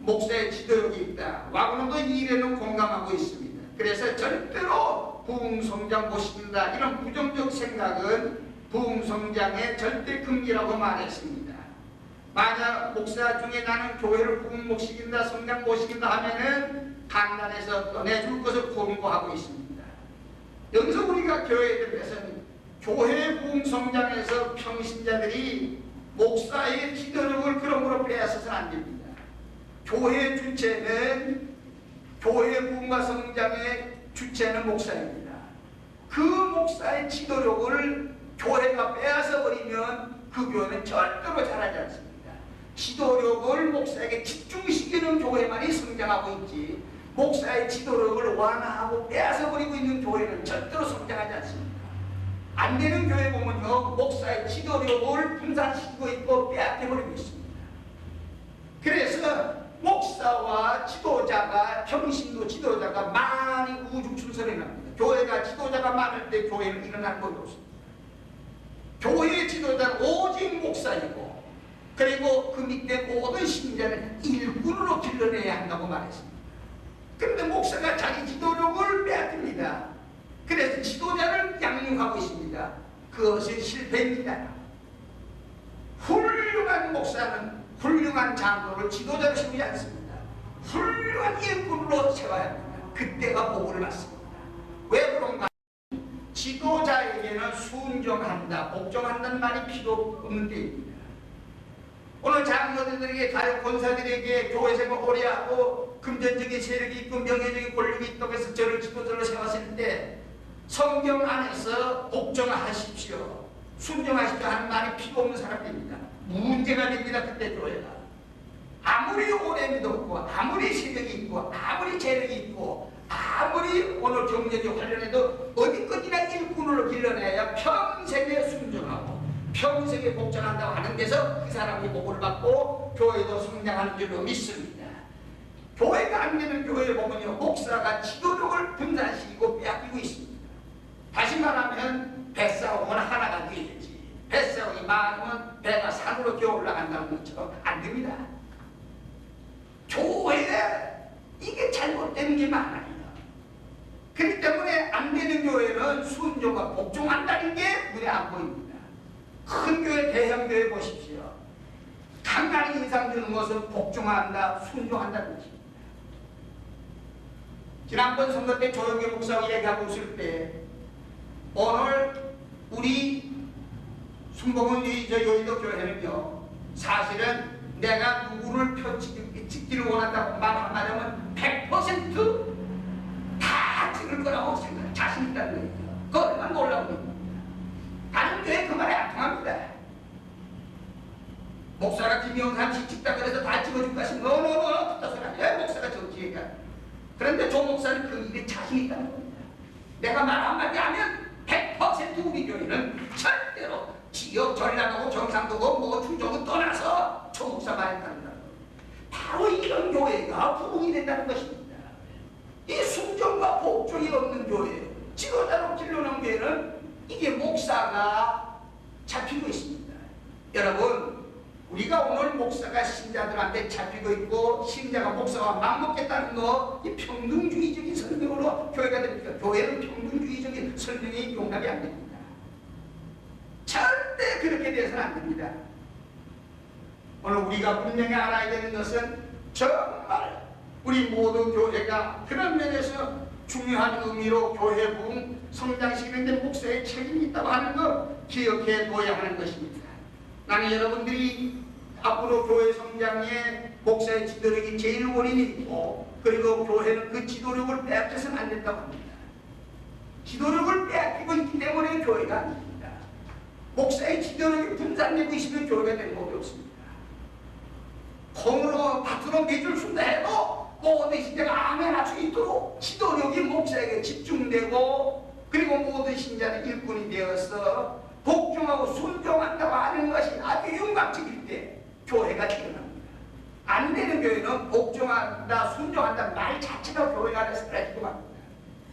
목사의 지도력이 있다. 와그노도 이 일에는 공감하고 있습니다. 그래서 절대로 부흥 성장 못 시킨다, 이런 부정적 생각은 부흥 성장의 절대 금기라고 말했습니다. 만약 목사 중에 나는 교회를 부흥 못 시킨다, 성장 못 시킨다 하면은 강단에서 떠내줄 것을 권고하고 있습니다. 여기서 우리가 교회들에서는 교회 부흥 성장에서 평신자들이 목사의 지도력을 그러므로 빼앗아서는 안 됩니다. 교회 주체는, 교회 부흥과 성장의 주체는 목사입니다. 그 목사의 지도력을 교회가 빼앗아 버리면 그 교회는 절대로 자라지 않습니다. 지도력을 목사에게 집중시키는 교회만이 성장하고 있지, 목사의 지도력을 완화하고 빼앗아 버리고 있는 교회는 절대로 성장하지 않습니다. 안 되는 교회 보면요, 목사의 지도력을 분산시키고 있고 빼앗겨버리고 있습니다. 그래서 목사와 지도자가, 평신도 지도자가 많이 우중충선해 납니다. 교회가 지도자가 많을 때 교회는 일어날 것이 없습니다. 교회의 지도자는 오직 목사이고, 그리고 그 밑에 모든 신자는 일꾼으로 길러내야 한다고 말했습니다. 그런데 목사가 자기 지도력을 빼앗깁니다. 그래서 지도자를 양육하고 있습니다. 그것은 실패입니다. 훌륭한 목사는 훌륭한 장로를 지도자로 세우지 않습니다. 훌륭한 일꾼으로 세워야 합니다. 그때가 복을 받습니다. 왜 그런가? 지도자에게는 순종한다, 복종한다는 말이 필요 없는 때입니다. 오늘 장로들에게, 다른 권사들에게 교회 생활 오래 하고 금전적인 세력이 있고 명예적인 권력이 있다고 해서 저를 지도자로 세웠을 때 성경 안에서 복종하십시오, 순종하십시오 하는 말이 필요 없는 사람입니다. 문제가 됩니다. 그때 교회가 아무리 오래 믿었고, 아무리 세력이 있고, 아무리 재력이 있고, 아무리 오늘 경력이 활용해도 어디까지나 일꾼으로 길러내야 평생에 순종하고 평생에 복종한다고 하는 데서 그 사람이 복을 받고 교회도 성장하는 줄로 믿습니다. 교회가 안 되는 교회에 보면요, 목사가 지도력을 분산시키고 빼앗기고 있습니다. 다시 말하면 뱃사공은 하나가 되겠지, 뱃사공이 많으면 배가 산으로 기어 올라간다는 것처럼 안 됩니다. 교회에 이게 잘못되는 게 많아요. 그렇기 때문에 안 되는 교회는 순종과 복종한다는 게 눈에 안 보입니다. 큰 교회, 대형 교회 보십시오. 간간히 인상 드는 것은 복종한다, 순종한다는 것입니다. 지난번 선거 때 조영계 목사하고 얘기하고 있을 때, 오늘 우리 순복음 여의도 교회는요, 사실은 내가 누구를 찍기를 원한다고 말 한마디면 100% 다 찍을 거라고 생각, 자신 있다는 거예요. 그 얼마나 놀라운 겁니다. 다른 교회 그 말이 안 통합니다. 목사가 김영삼 씨 찍다 그래서 다 찍어줄 것이 너너너 그딴 소리 아니야. 목사가 정치니까. 그런데 조 목사는 그 일에 자신 있다는 겁니다. 내가 말 한마디 하면 100% 우리 교회는 절대로 지역 전략하고 경상도고 뭐 충청도 떠나서 조 목사 말했다는 거예요. 바로 이런 교회가 부흥이 된다는 것입니다. 이 순종과 복종이 없는 교회, 지도자로 길러놓은 교회는 이게 목사가 잡히고 있습니다. 여러분, 우리가 오늘 목사가 신자들한테 잡히고 있고 신자가 목사와 맞먹겠다는 거, 이 평등주의적인 설명으로 교회가 됩니까? 교회는 평등주의적인 설명이 용납이 안 됩니다. 절대 그렇게 되어서는 안 됩니다. 오늘 우리가 분명히 알아야 되는 것은 정말 우리 모든 교회가 그런 면에서 중요한 의미로 교회 부흥 성장시키는 데 목사의 책임이 있다고 하는 것 기억해 둬야 하는 것입니다. 나는 여러분들이 앞으로 교회 성장에 목사의 지도력이 제일 원인이 있고, 그리고 교회는 그 지도력을 빼앗겨서는 안 된다고 합니다. 지도력을 빼앗기고 있기 때문에 교회가 안 됩니다. 목사의 지도력이 분산되고 있으면 교회가 되는 법이 없습니다. 콩으로 밭으로 빚을 준다 해도 모든 신자가 아멘 할 수 있도록 지도력이 목사에게 집중되고, 그리고 모든 신자는 일꾼이 되어서 복종하고 순종한다고 하는 것이 아주 윤곽적일 때 교회가 태어납니다. 안 되는 교회는 복종한다, 순종한다 말 자체가 교회 안에서 사라지고 합니다.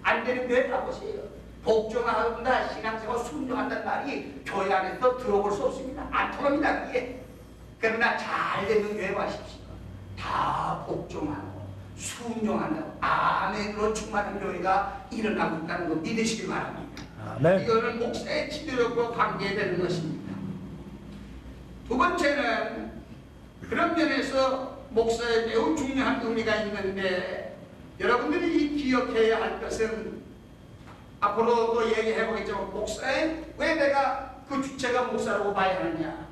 안 되는 교회 가보세요. 복종한다, 신앙생활 순종한다는 말이 교회 안에서 들어볼 수 없습니다. 안 통합니다, 그게. 그러나 잘 되는 교회 가십시오. 다 복종하고 순종한다고 아멘으로 충만한 교회가 일어나고 있다는 거 믿으시기 바랍니다. 아멘. 이거는 목사의 지도력과 관계되는 것입니다. 두 번째는 그런 면에서 목사에 매우 중요한 의미가 있는데, 여러분들이 기억해야 할 것은 앞으로도 얘기해 보겠지만, 목사에 왜 내가 그 주체가 목사라고 봐야 하느냐.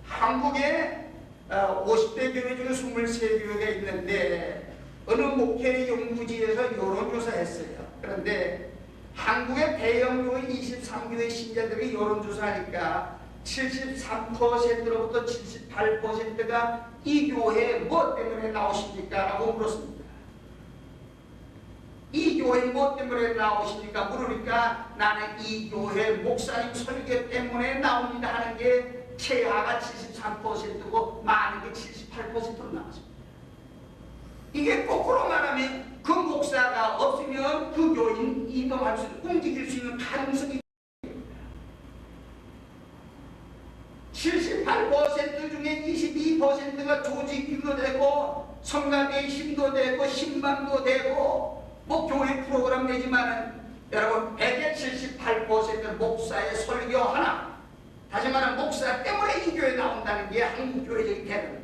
한국에 50대 교회 중에 23교회가 있는데 어느 목회 연구지에서 여론조사 했어요. 그런데 한국의 대형교회 23교회 신자들이 여론조사하니까 73%로부터 78%가 이 교회에 뭐 때문에 나오십니까? 라고 물었습니다. 이 교회 뭐 때문에 나오십니까? 물으니까 나는 이 교회 목사님 설교 때문에 나옵니다 하는 게 최하가 73%고 많은 게 78%로 나왔습니다. 이게 거꾸로 말하면 그 목사가 없으면 그 교인 이동할 수, 움직일 수 있는 가능성이 78% 중에 22%가 조직위도 되고 성가대의 힘도 되고 신방도 되고 뭐 교회 프로그램 내지만은 여러분 100에 78%는 목사의 설교 하나, 다시 말하면 목사 때문에 이 교회에 나온다는 게 한국 교회적인 개념입니다.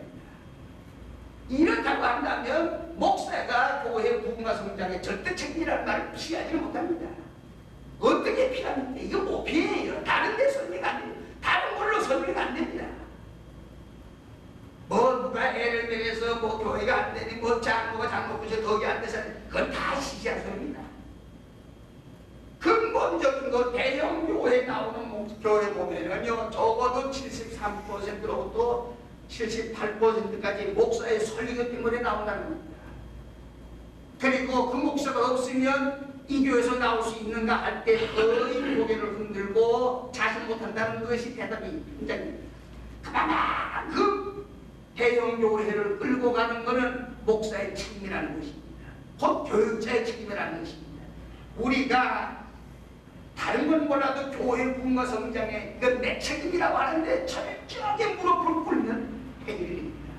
이렇다고 한다면 목사가 교회 부흥과 성장에 절대 책임이라는 말을 피하지 못합니다. 어떻게 피합니까? 이거 못 피해요. 다른 데 설명이 안 됩니다. 다른 걸로 설명이 안 됩니다. 뭐 누가 애를 먹여서 뭐 교회가 안 되니 뭐 장로가 장로 부서 거기 안 돼서 그건 다 시시한 소리입니다. 근본적인 거 대형 교회에 나오는 교회 보면은요, 적어도 73%로부터 78%까지 목사의 설교 때문에 나온다는 겁니다. 그리고 그 목사가 없으면 이 교회에서 나올 수 있는가 할 때 거의 고개를 흔들고 자신 못한다는 것이 대답이 굉장히 그만큼 대형 교회를 끌고 가는 것은 목사의 책임이라는 것입니다. 곧 교육자의 책임이라는 것입니다. 우리가 다른 건 몰라도 교회 부흥과 성장에 이건 내 책임이라고 하는데 철저하게 무릎을 꿇는 행위입니다.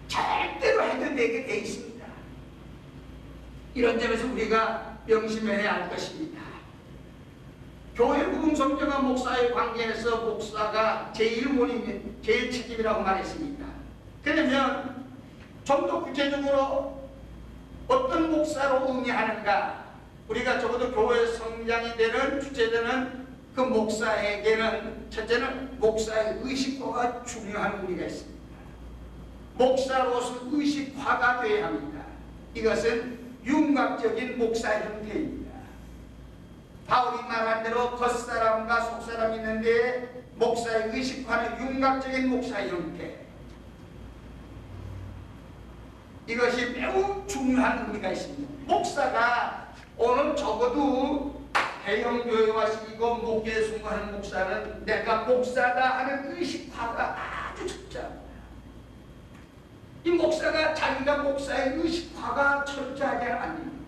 절대로 해결되게 돼 있습니다. 이런 점에서 우리가 명심해야 할 것입니다. 교회 부흥 성장과 목사의 관계에서 목사가 제일 원인, 제일 책임이라고 말했습니다. 그러면 좀 더 구체적으로 어떤 목사로 의미하는가? 우리가 적어도 교회 성장이 되는 주체되는 그 목사에게는 첫째는 목사의 의식화가 중요한 의미가 있습니다. 목사로서 의식화가 되어야 합니다. 이것은 윤곽적인 목사 형태입니다. 바울이 말한 대로 겉사람과 속사람이 있는데 목사의 의식화는 윤곽적인 목사 형태. 이것이 매우 중요한 의미가 있습니다. 목사가 오늘 적어도 대형교회와 시기고 목회에 순고하는 목사는 내가 목사다 하는 의식화가 아주 철저합니다. 이 목사가 자기가 목사의 의식화가 철저하지 않으면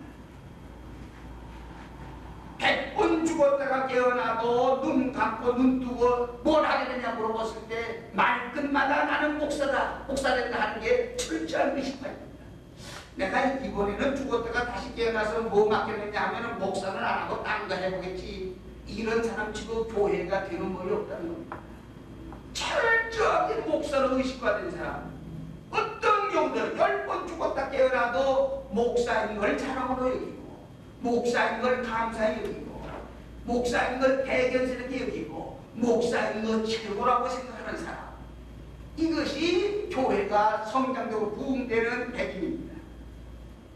100번 죽었다가 깨어나도 눈 감고 눈 뜨고 뭘 하게 되냐 물어봤을 때 말끝마다 나는 목사다, 목사 된다 하는 게 철저한 의식입니다. 내가 이번에는 죽었다가 다시 깨어나서 뭐 맡겼느냐 하면은 목사는 안 하고 딴 거 해보겠지. 이런 사람 치고 교회가 되는 법이 없다는 겁니다. 철저하게 목사로 의식화된 사람, 어떤 경우는 10번 죽었다 깨어나도 목사인 걸 자랑으로 여기고, 목사인 걸 감사히 여기고, 목사인 걸 대견스럽게 여기고, 목사인 걸 최고라고 생각하는 사람, 이것이 교회가 성장적으로 부흥되는 배경입니다.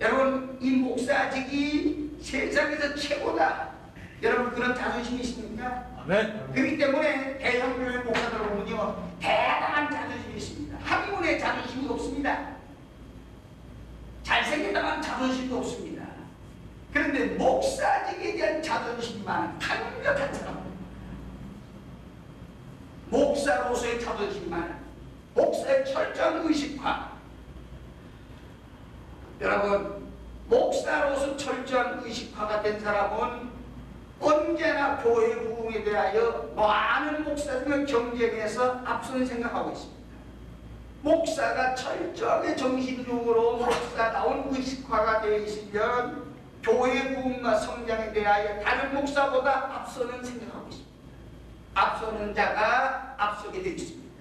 여러분, 이 목사직이 세상에서 최고다, 여러분 그런 자존심이 있습니까? 아멘. 그렇기 때문에 대형교회 목사들 보면요 대단한 자존심이 있습니다. 학문에 자존심이 없습니다. 잘생겼다만 자존심도 없습니다. 그런데 목사직에 대한 자존심이 많은 강력한 사람입니다. 목사로서의 자존심이 많은, 목사의 철저한 의식화. 여러분, 목사로서 철저한 의식화가 된 사람은 언제나 교회 부흥에 대하여 많은 목사들과 경쟁해서 앞선 생각하고 있습니다. 목사가 철저하게 정신적으로 목사다운 의식화가 되어 있으면 교회 부흥과 성장에 대하여 다른 목사보다 앞서는 생각하고 있습니다. 앞서는 자가 앞서게 되어 있습니다.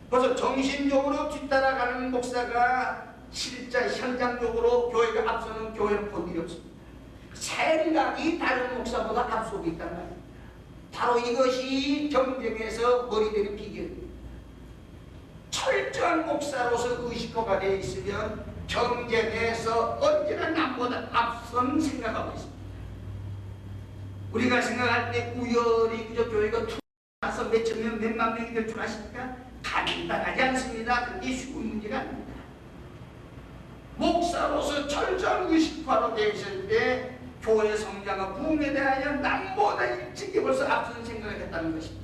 그래서 정신적으로 뒤따라가는 목사가 실제 현장적으로 교회가 앞서는 교회는 본 일이 없습니다. 생각이 다른 목사보다 앞서고 있단 말입니다. 바로 이것이 경쟁에서 머리되는 비결입니다. 철저한 목사로서 의식화가 되어 있으면 경쟁에서 언제나 남보다 앞선 생각하고 있습니다. 우리가 생각할 때 우열이 그저 교회가 투나서 몇천 명, 몇만 명이 될 줄 아십니까? 간단하지 않습니다. 그게 쉬운 문제가 아닙니다. 목사로서 철저한 의식화로 되어 있을 때 교회 성장과 부흥에 대하여 남보다 일찍이 벌써 앞선 생각을 했다는 것입니다.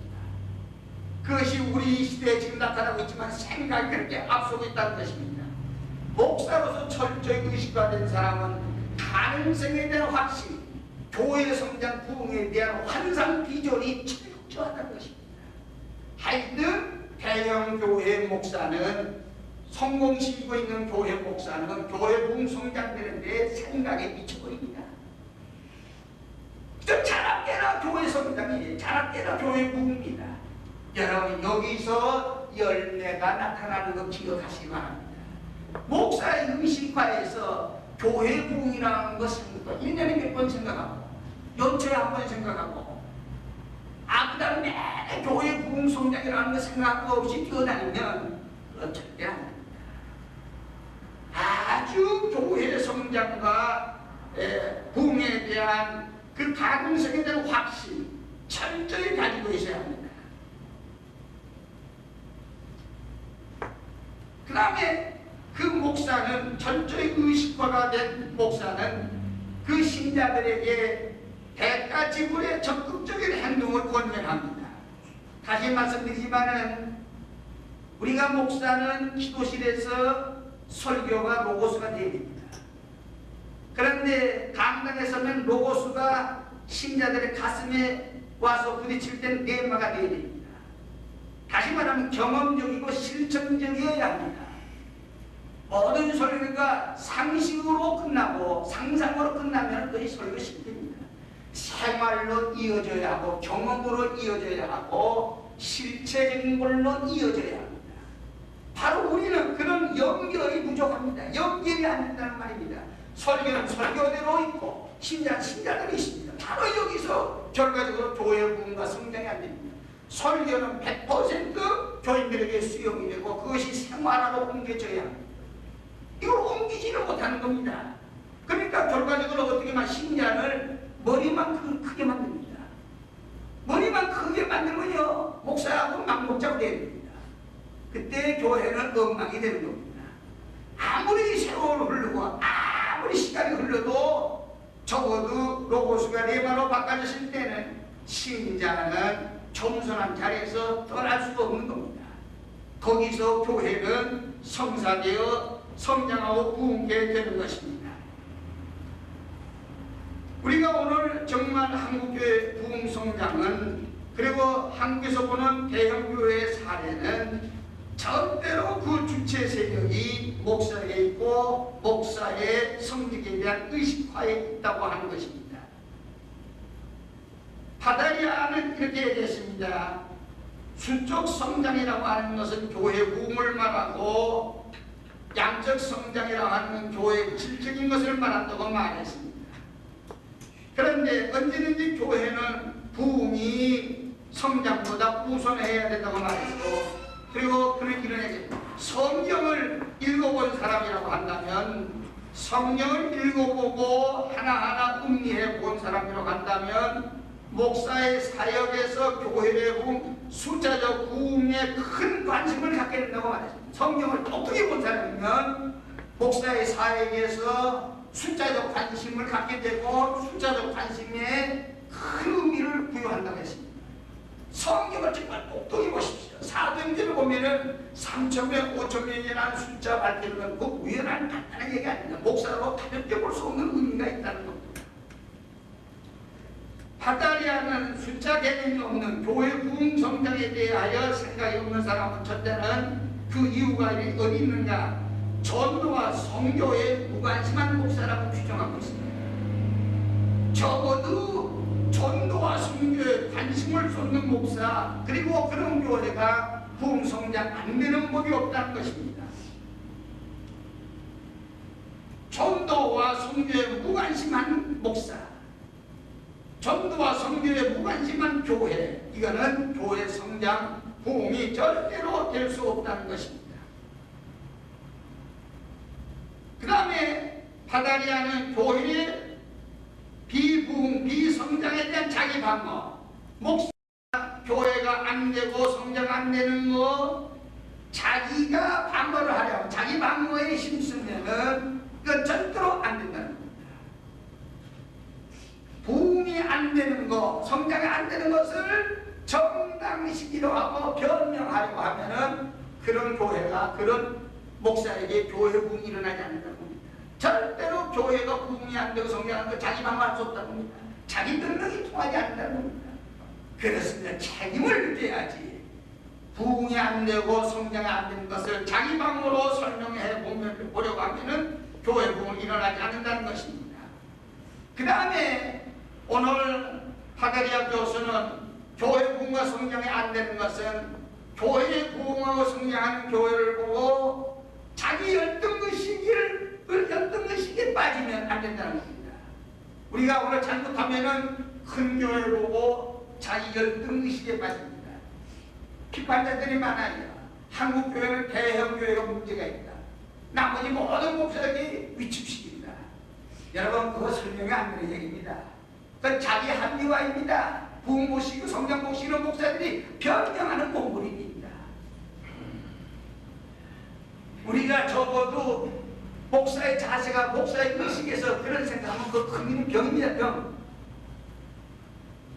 그것이 우리 시대에 지금 나타나고 있지만 생각이 그렇게 앞서고 있다는 것입니다. 목사로서 철저히 의식화된 사람은 가능성에 대한 확신, 교회 성장 부흥에 대한 환상 비전이 철저하다는 것입니다. 하여튼 대형 교회 목사는, 성공시키고 있는 교회 목사는 교회 부흥 성장되는 데 생각에 미쳐버립니다. 자랍게나 교회 성장이에요. 자랍게나 교회 부흥입니다. 여러분, 여기서 열매가 나타나는 거 기억하시기 바랍니다. 목사의 의식화에서 교회 부흥이라는 것은 1년에 몇 번 생각하고, 연초에 한 번 생각하고, 그 다음에 매일 교회 부흥 성장이라는 거 생각하고 없이 뛰어다니면 그건 절대 안 됩니다. 아주 교회 성장과 부흥에 대한 그 가능성에 대한 확신 철저히 가지고 있어야 합니다. 그 다음에 그 목사는, 철저히 의식화가 된 목사는 그 신자들에게 대가 지불의 적극적인 행동을 권면합니다. 다시 말씀드리지만은 우리가 목사는 기도실에서 설교가 로고스가 되어야 됩니다. 그런데 강당에서는 로고스가 신자들의 가슴에 와서 부딪힐 땐 뇌마가 되어야 됩니다. 다시 말하면 경험적이고 실천적이어야 합니다. 모든 설교가 상식으로 끝나고 상상으로 끝나면 그것이 설교 실패입니다. 생활로 이어져야 하고, 경험으로 이어져야 하고, 실체적인 걸로 이어져야 합니다. 바로 우리는 그런 연결이 부족합니다. 연결이 안 된다는 말입니다. 설교는 설교대로 있고 신자는 신자대로 있습니다. 바로 여기서 결과적으로 교회 부흥과 성장이 안 됩니다. 설교는 100% 교인들에게 수용이 되고 그것이 생활화로 옮겨져야 합니다. 이걸 옮기지는 못하는 겁니다. 그러니까 결과적으로 어떻게 보면 신자를 머리만 크게 만듭니다. 머리만 크게 만들면요, 목사하고 막목자가 돼야 됩니다. 그때 교회는 엉망이 되는 겁니다. 아무리 세월이 흐르고 아무리 시간이 흘러도 적어도 로고스가 레마로 바꿔졌을 때는 신자는 겸손한 자리에서 떠날 수가 없는 겁니다. 거기서 교회는 성사되어 성장하고 부흥게 되는 것입니다. 우리가 오늘 정말 한국교회 부흥 부흥성장은, 그리고 한국에서 보는 대형교회의 사례는 절대로 그 주체 세력이 목사에 있고 목사의 성직에 대한 의식화에 있다고 하는 것입니다. 파다리아는 이렇게 얘기했습니다. 수적 성장이라고 하는 것은 교회 부흥을 말하고 양적 성장이라고 하는 교회의 질적인 것을 말한다고 말했습니다. 그런데 언제든지 교회는 부흥이 성장보다 우선해야 된다고 말했고, 그리고 그는 이런 얘기, 성경을 읽어본 사람이라고 한다면, 성경을 읽어보고 하나하나 음미해 본 사람이라고 한다면 목사의 사역에서 교회의 부흥, 숫자적 부흥에 큰 관심을 갖게 된다고 말했습니다. 성경을 똑똑히 본 사람이면 목사의 사역에서 숫자적 관심을 갖게 되고 숫자적 관심에 큰 의미를 부여한다고 했습니다. 성경을 정말 똑똑히 보십시오. 사도행전을 보면은 3,000명, 5,000명이라는 숫자 밝히는 건 그 우연한 간단한 얘기 아닙니다. 목사로 가볍게 볼 수 없는 의미가 있다는 겁니다. 파다리아는 숫자 개념이 없는 교회 부흥 성장에 대하여 생각이 없는 사람은 첫째는 그 이유가 어디 있는가? 전도와 선교에 무관심한 목사라고 규정하고 있습니다. 적어도 전도와 선교에 관심을 쏟는 목사, 그리고 그런 교회가 부흥 성장 안 되는 법이 없다는 것입니다. 전도와 선교에 무관심한 목사, 전도와 선교에 무관심한 교회, 이거는 교회 성장, 부흥이 절대로 될 수 없다는 것입니다. 그 다음에 파다리아는 교회의 비부흥, 비성장에 대한 자기 방어, 목사가 교회가 안 되고 성장 안 되는 거 자기가 방어를 하려고 자기 방어에 힘쓰면은 이건 절대로 안 된다는 겁니다. 부흥이 안 되는 거, 성장이 안 되는 것을 정당시키려 하고 변명하려고 하면은 그런 교회가, 그런 목사에게 교회 부흥이 일어나지 않는다는 겁니다. 절대로 교회가 부흥이 안 되고 성장하는 거 자기 방어할 수 없다는 겁니다. 자기 능력이 통하지 않는다는 겁니다. 그렇습니다. 책임을 느껴야지. 부흥이 안 되고 성장이 안 되는 것을 자기 방어로 설명해 보려고 하면은 교회 부흥이 일어나지 않는다는 것입니다. 그 다음에 오늘 파다리아 교수는 교회 부흥과 성장이 안 되는 것은 교회에 부흥하고 성장하는 교회를 보고 자기 열등의식에 빠지면 안 된다는 겁니다. 우리가 오늘 잘못하면은 큰 교회 보고 자기 열등의식에 빠집니다. 비판자들이 많아요. 한국 교회는 대형 교회가 문제가 있다. 나머지 모든 목사들이 위축시킨다. 여러분, 그거 설명이 안 되는 얘기입니다. 그 자기 합리화입니다. 부흥 모시고 성장 모시는 목사들이 변명하는 몸부림입니다. 우리가 적어도 목사의 자세가, 목사의 의식에서 그런 생각하면 그 큰 병입니다. 병.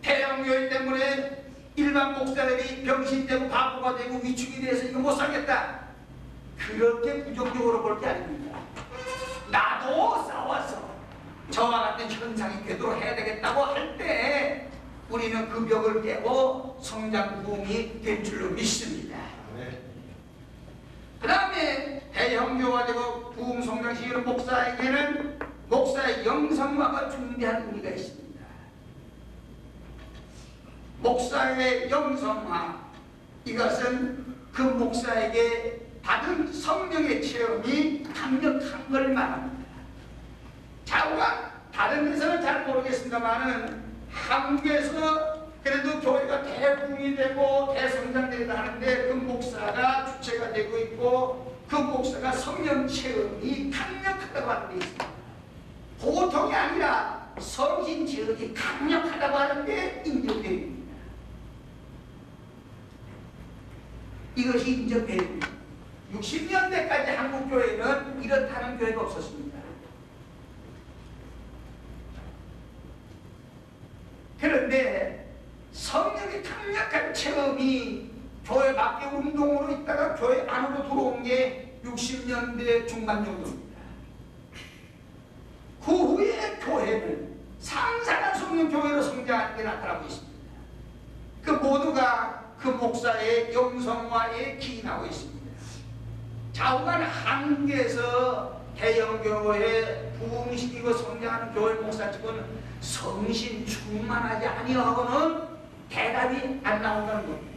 대형교회 때문에 일반 목사들이 병신되고 바보가 되고 위축이 돼서 이거 못 살겠다. 그렇게 부정적으로 볼 게 아닙니다. 나도 싸워서 저와 같은 현상이 되도록 해야 되겠다고 할 때 우리는 그 벽을 깨고 성장 부흥이 될 줄로 믿습니다. 그 다음에 대형교회가 되고 부흥 성장시키는 목사에게는 목사의 영성화가 중대한 의미가 있습니다. 목사의 영성화, 이것은 그 목사에게 받은 성령의 체험이 강력한 걸 말합니다. 자, 우리가 다른 데서는 잘 모르겠습니다만은 한국에서 그래도 교회가 대부흥이 되고 대성장되기도 하는데 그 목사가 주체가 되고 있고 그 목사가 성령 체험이 강력하다고 하는 게 있습니다. 보통이 아니라 성신 체험이 강력하다고 하는 게 인정되어 있습니다. 이것이 인정되어 있습니다. 60년대까지 한국 교회는 이렇다는 교회가 없었습니다. 그런데 성령의 강력한 체험이 교회 밖에 운동으로 있다가 교회 안으로 들어온 게 60년대 중반 정도입니다. 그 후에 교회는 상상한 성령 교회로 성장하는 게 나타나고 있습니다. 그 모두가 그 목사의 영성화에 기인하고 있습니다. 좌우간 한국에서 대형교회 부흥시키고 성장하는 교회 목사직은 성신 충만하지 아니하고는 대답이 안 나온다는 겁니다.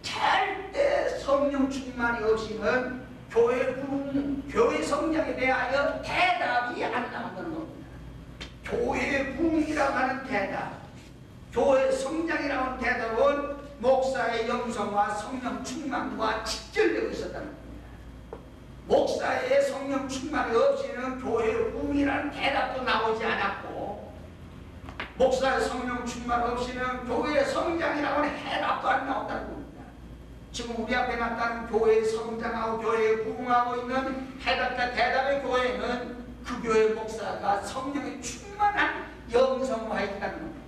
절대 성령 충만이 없이는 교회 부흥, 교회 성장에 대하여 대답이 안 나온다는 겁니다. 교회 부흥이라고 하는 대답, 교회 성장이라고 하는 대답은 목사의 영성과 성령 충만과 직결되고 있었다는 겁니다. 목사의 성령 충만이 없이는 교회 부흥이라는 대답도 나오지 않았고, 목사의 성령 충만 없이는 교회의 성장이라고 하는 해답도 안 나온다는 겁니다. 지금 우리 앞에 나타난 교회의 성장하고 교회의 부흥하고 있는 해답과 대답의 교회는 그 교회 목사가 성령에 충만한 영성화에 있다는 겁니다.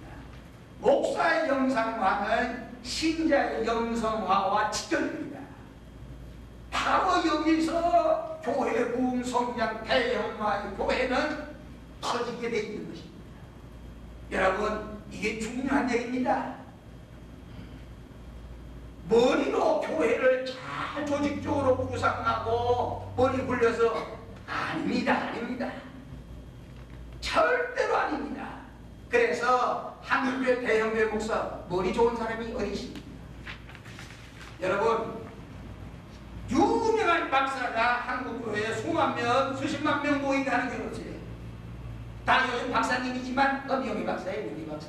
목사의 영성화는 신자의 영성화와 직결됩니다. 바로 여기서 교회 부흥 성장 대형화의 교회는 터지게 되어 있는 것입니다. 여러분, 이게 중요한 얘기입니다. 머리로 교회를 잘 조직적으로 구상하고 머리 굴려서 아닙니다. 절대로 아닙니다. 그래서 한국교회 대형교회 목사 머리 좋은 사람이 어디 있습니까? 여러분, 유명한 박사가 한국교회에 수만 명, 수십만 명 모이게 하는 교회였어요. 다 요즘 박사님이지만 엄영희 박사예요. 우리 박사.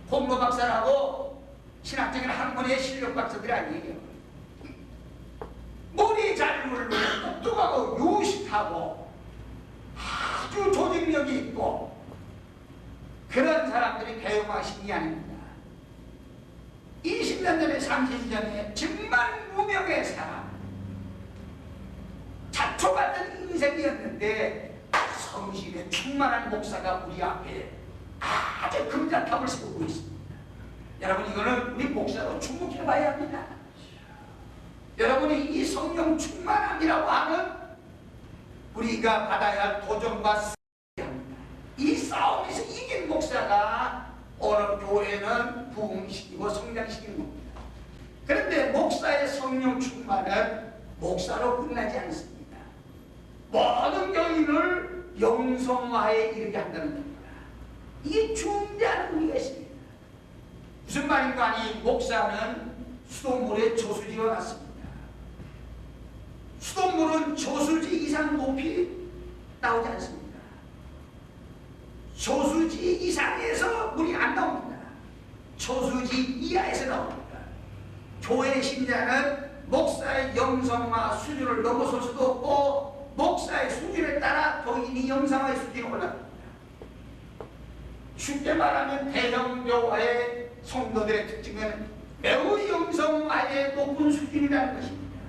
홍로 박사라고 신학적인 학문의 실력 박사들이 아니에요. 머리 잘 굴고 똑똑하고 유식하고 아주 조직력이 있고 그런 사람들이 개혁하신 게 아닙니다. 20년 전에 30년 전에 정말 무명의 사람, 자초받은 인생이었는데 성신에 충만한 목사가 우리 앞에 아주 금자탑을 세우고 있습니다. 여러분, 이거는 우리 목사로 주목해 봐야 합니다. 여러분이 이 성령 충만함이라고 하는 우리가 받아야 할 도전과 싸워야 합니다. 이 싸움에서 이긴 목사가 오늘 교회는 부흥시키고 성장시키는 겁니다. 그런데 목사의 성령 충만은 목사로 끝나지 않습니다. 모든 교인을 영성화에 이르게 한다는 겁니다. 이게 중대한 의미가 있습니다. 무슨 말인가 하니 목사는 수돗물에 저수지가 같습니다. 수돗물은 저수지 이상 높이 나오지 않습니다. 저수지 이상에서 물이 안 나옵니다. 저수지 이하에서 나옵니다. 교회 신자는 목사의 영성화 수준을 넘어설 수도 없고 목사의 수준에 따라 교인이 영성화의 수준이 올라갑니다. 쉽게 말하면 대형교회의 성도들의 특징은 매우 영성화의 높은 수준이라는 것입니다.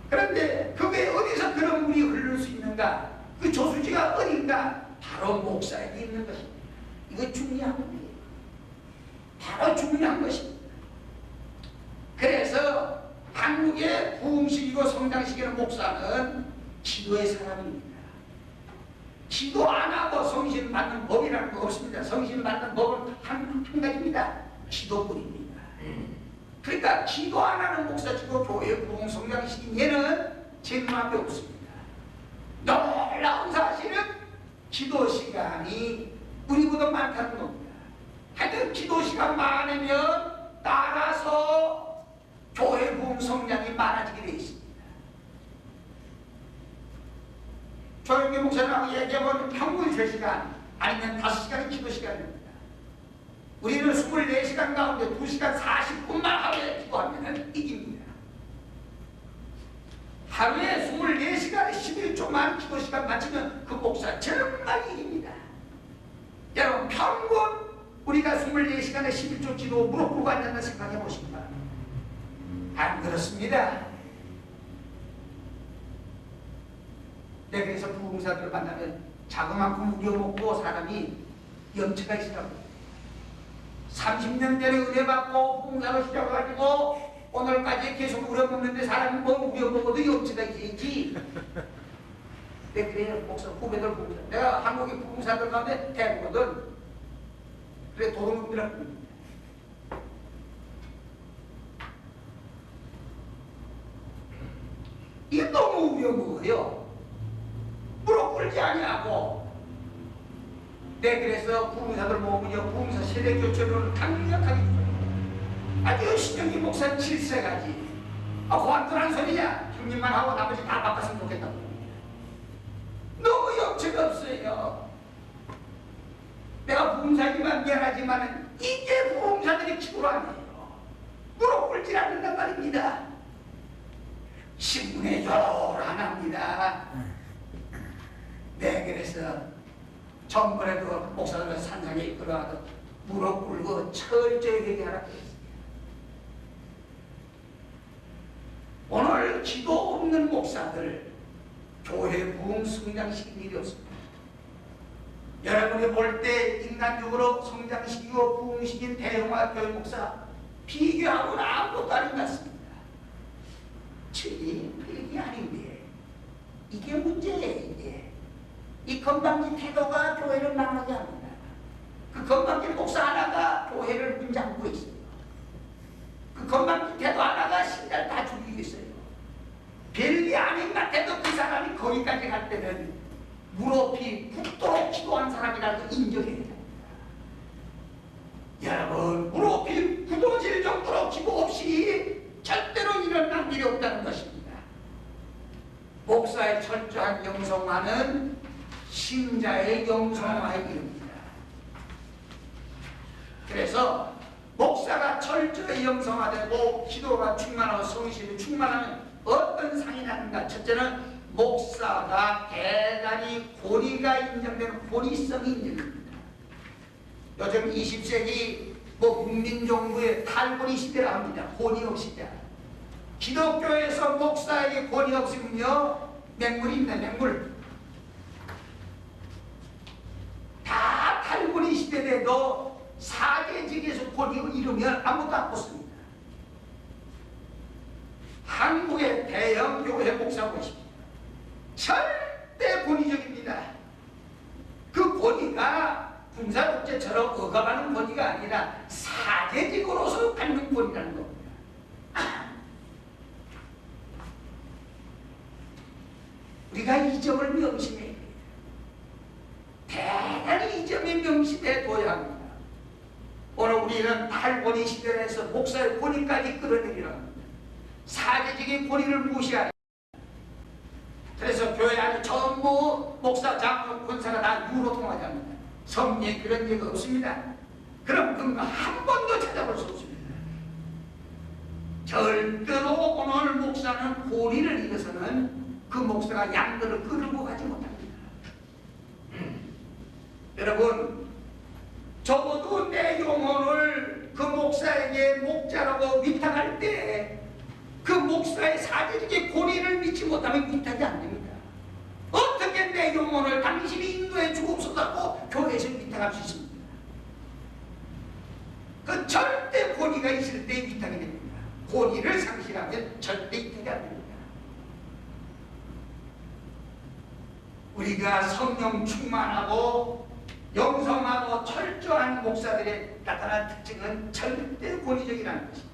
그런데 그게 어디서 그런 물이 흐를 수 있는가? 그 저수지가 어딘가? 바로 목사에게 있는 것입니다. 이거 중요한 겁니다. 바로 중요한 것입니다. 그래서 한국의 부흥시키고 성장시키는 목사는 기도의 사람입니다. 기도 안 하고 성신 받는 법이라는 거 없습니다. 성신 받는 법은 한 가지입니다. 기도뿐입니다. 그러니까 기도 안 하는 목사치고 교회 부흥 성장시킨 예는 제 눈앞에 없습니다. 놀라운 사실은 기도 시간이 우리보다 많다는 겁니다. 하여튼 기도 시간 많으면 따라서 교회 부흥 성장이 많아지게 되어 있습니다. 조영기 목사님하고 얘기하면 평균 3시간 아니면 5시간의 기도 시간입니다. 우리는 24시간 가운데 2시간 40분만 하루에 기도하면 이깁니다. 하루에 24시간에 11초만 기도 시간 마치면 그 목사 정말 이깁니다. 여러분, 평균 우리가 24시간에 11초 기도 무릎 꿇고 앉았나 생각해 보십니다. 안 그렇습니다. 내가 그래서 부흥사들을 만나면 자그만큼 우려먹고 사람이 염치가 있으라고. 30년 전에 은혜 받고 부흥사로 시작해가지고 오늘까지 계속 우려먹는데 사람이 뭐 우려먹어도 염치가 있지. 왜 그래요? 목사 후배들 부흥사. 내가 한국의 부흥사들 가운데 대부분 그래 도둑놈이라고 합니다. 먹어요. 무릎 꿇지 아니하고. 네, 그래서 부흥사들 모으면요, 부흥사 세대 교체로는 강력하게 아주 신영기 목사 7세까지 고안들한 소리야. 형님만 하고 나머지 다 바꿨으면 좋겠다고. 너무 역체가 없어요. 내가 부흥사지만 미안하지만 이게 부흥사들의 기도로 아니에요. 무릎 꿇지 않는단 말입니다. 신문에 요란합니다. 네, 그래서 전번에도 목사들 산상에 이끌어가도 무릎 꿇고 철저히 회개하라고 했습니다. 오늘 기도 없는 목사들 교회 부흥 성장시킨 일이 없습니다. 여러분이 볼 때 인간적으로 성장시키고 부흥시킨 대형화 교회 목사 비교하고는 아무것도 아닌 것 같습니다. 별게 아닌데 이게 문제예요. 이게 이 건방진 태도가 교회를 망하게 합니다. 그 건방진 목사 하나가 교회를 문잡고 있어요. 그 건방진 태도 하나가 신자를 다 죽이고 있어요. 별게 아닌 것 같아도 그 사람이 거기까지 갈 때는 무릎이 붓도록 기도한 사람이라도 인정해야 됩니다. 여러분, 무릎이 굳어질 정도로 기도 없이 절대로 일어난 일이 없다는 것입니다. 목사의 철저한 영성화는 신자의 영성화에 이릅니다. 그래서 목사가 철저히 영성화되고 기도가 충만하고 성실이 충만하면 어떤 상이 나는가? 첫째는 목사가 대단히 권위가 인정되는 권위성이 인정됩니다. 요즘 20세기 국민정부의 탈권위 시대라 합니다. 권위업 시대. 기독교에서 목사에게 권위 없으면요 맹물입니다. 맹물. 다 탈권위 시대에도 사제직에서 권위 이루면 아무것도 안 possi니다. 한국의 대형 교회 목사 보십시오. 절대 권위적입니다. 그 권위가 군사독재처럼 억압하는 권위가 아니라 사제직으로서 갖는 권위라는 겁니다. 우리가 이 점을 명심해야 돼요. 대단히 이 점에 명심해 둬야 합니다. 오늘 우리는 탈권위 시대에서 목사의 권위까지 끌어내리라 합니다. 사제적인 권위를 무시하라. 그래서 교회 안에 전부 목사, 장로, 권사가 다 유로 통하지 않는다. 성경에 그런 얘기가 없습니다. 그럼 그건 한 번도 찾아볼 수 없습니다. 절대로 오늘 목사는 권위를 잃어서는 그 목사가 양들을 끌고 가지 못합니다. 여러분, 적어도 내 영혼을 그 목사에게 목자라고 위탁할 때 그 목사의 사제적인 권위를 믿지 못하면 위탁이 안 됩니다. 어떻게 내 영혼을 당신이 인도해 주옵소서라고 교회에서 위탁할 수 있습니다. 그 절대 권위가 있을 때 위탁이 됩니다. 권위를 상실하면 절대 위탁이 안 됩니다. 우리가 성령 충만하고 영성하고 철저한 목사들의 나타난 특징은 절대 권위적이라는 것입니다.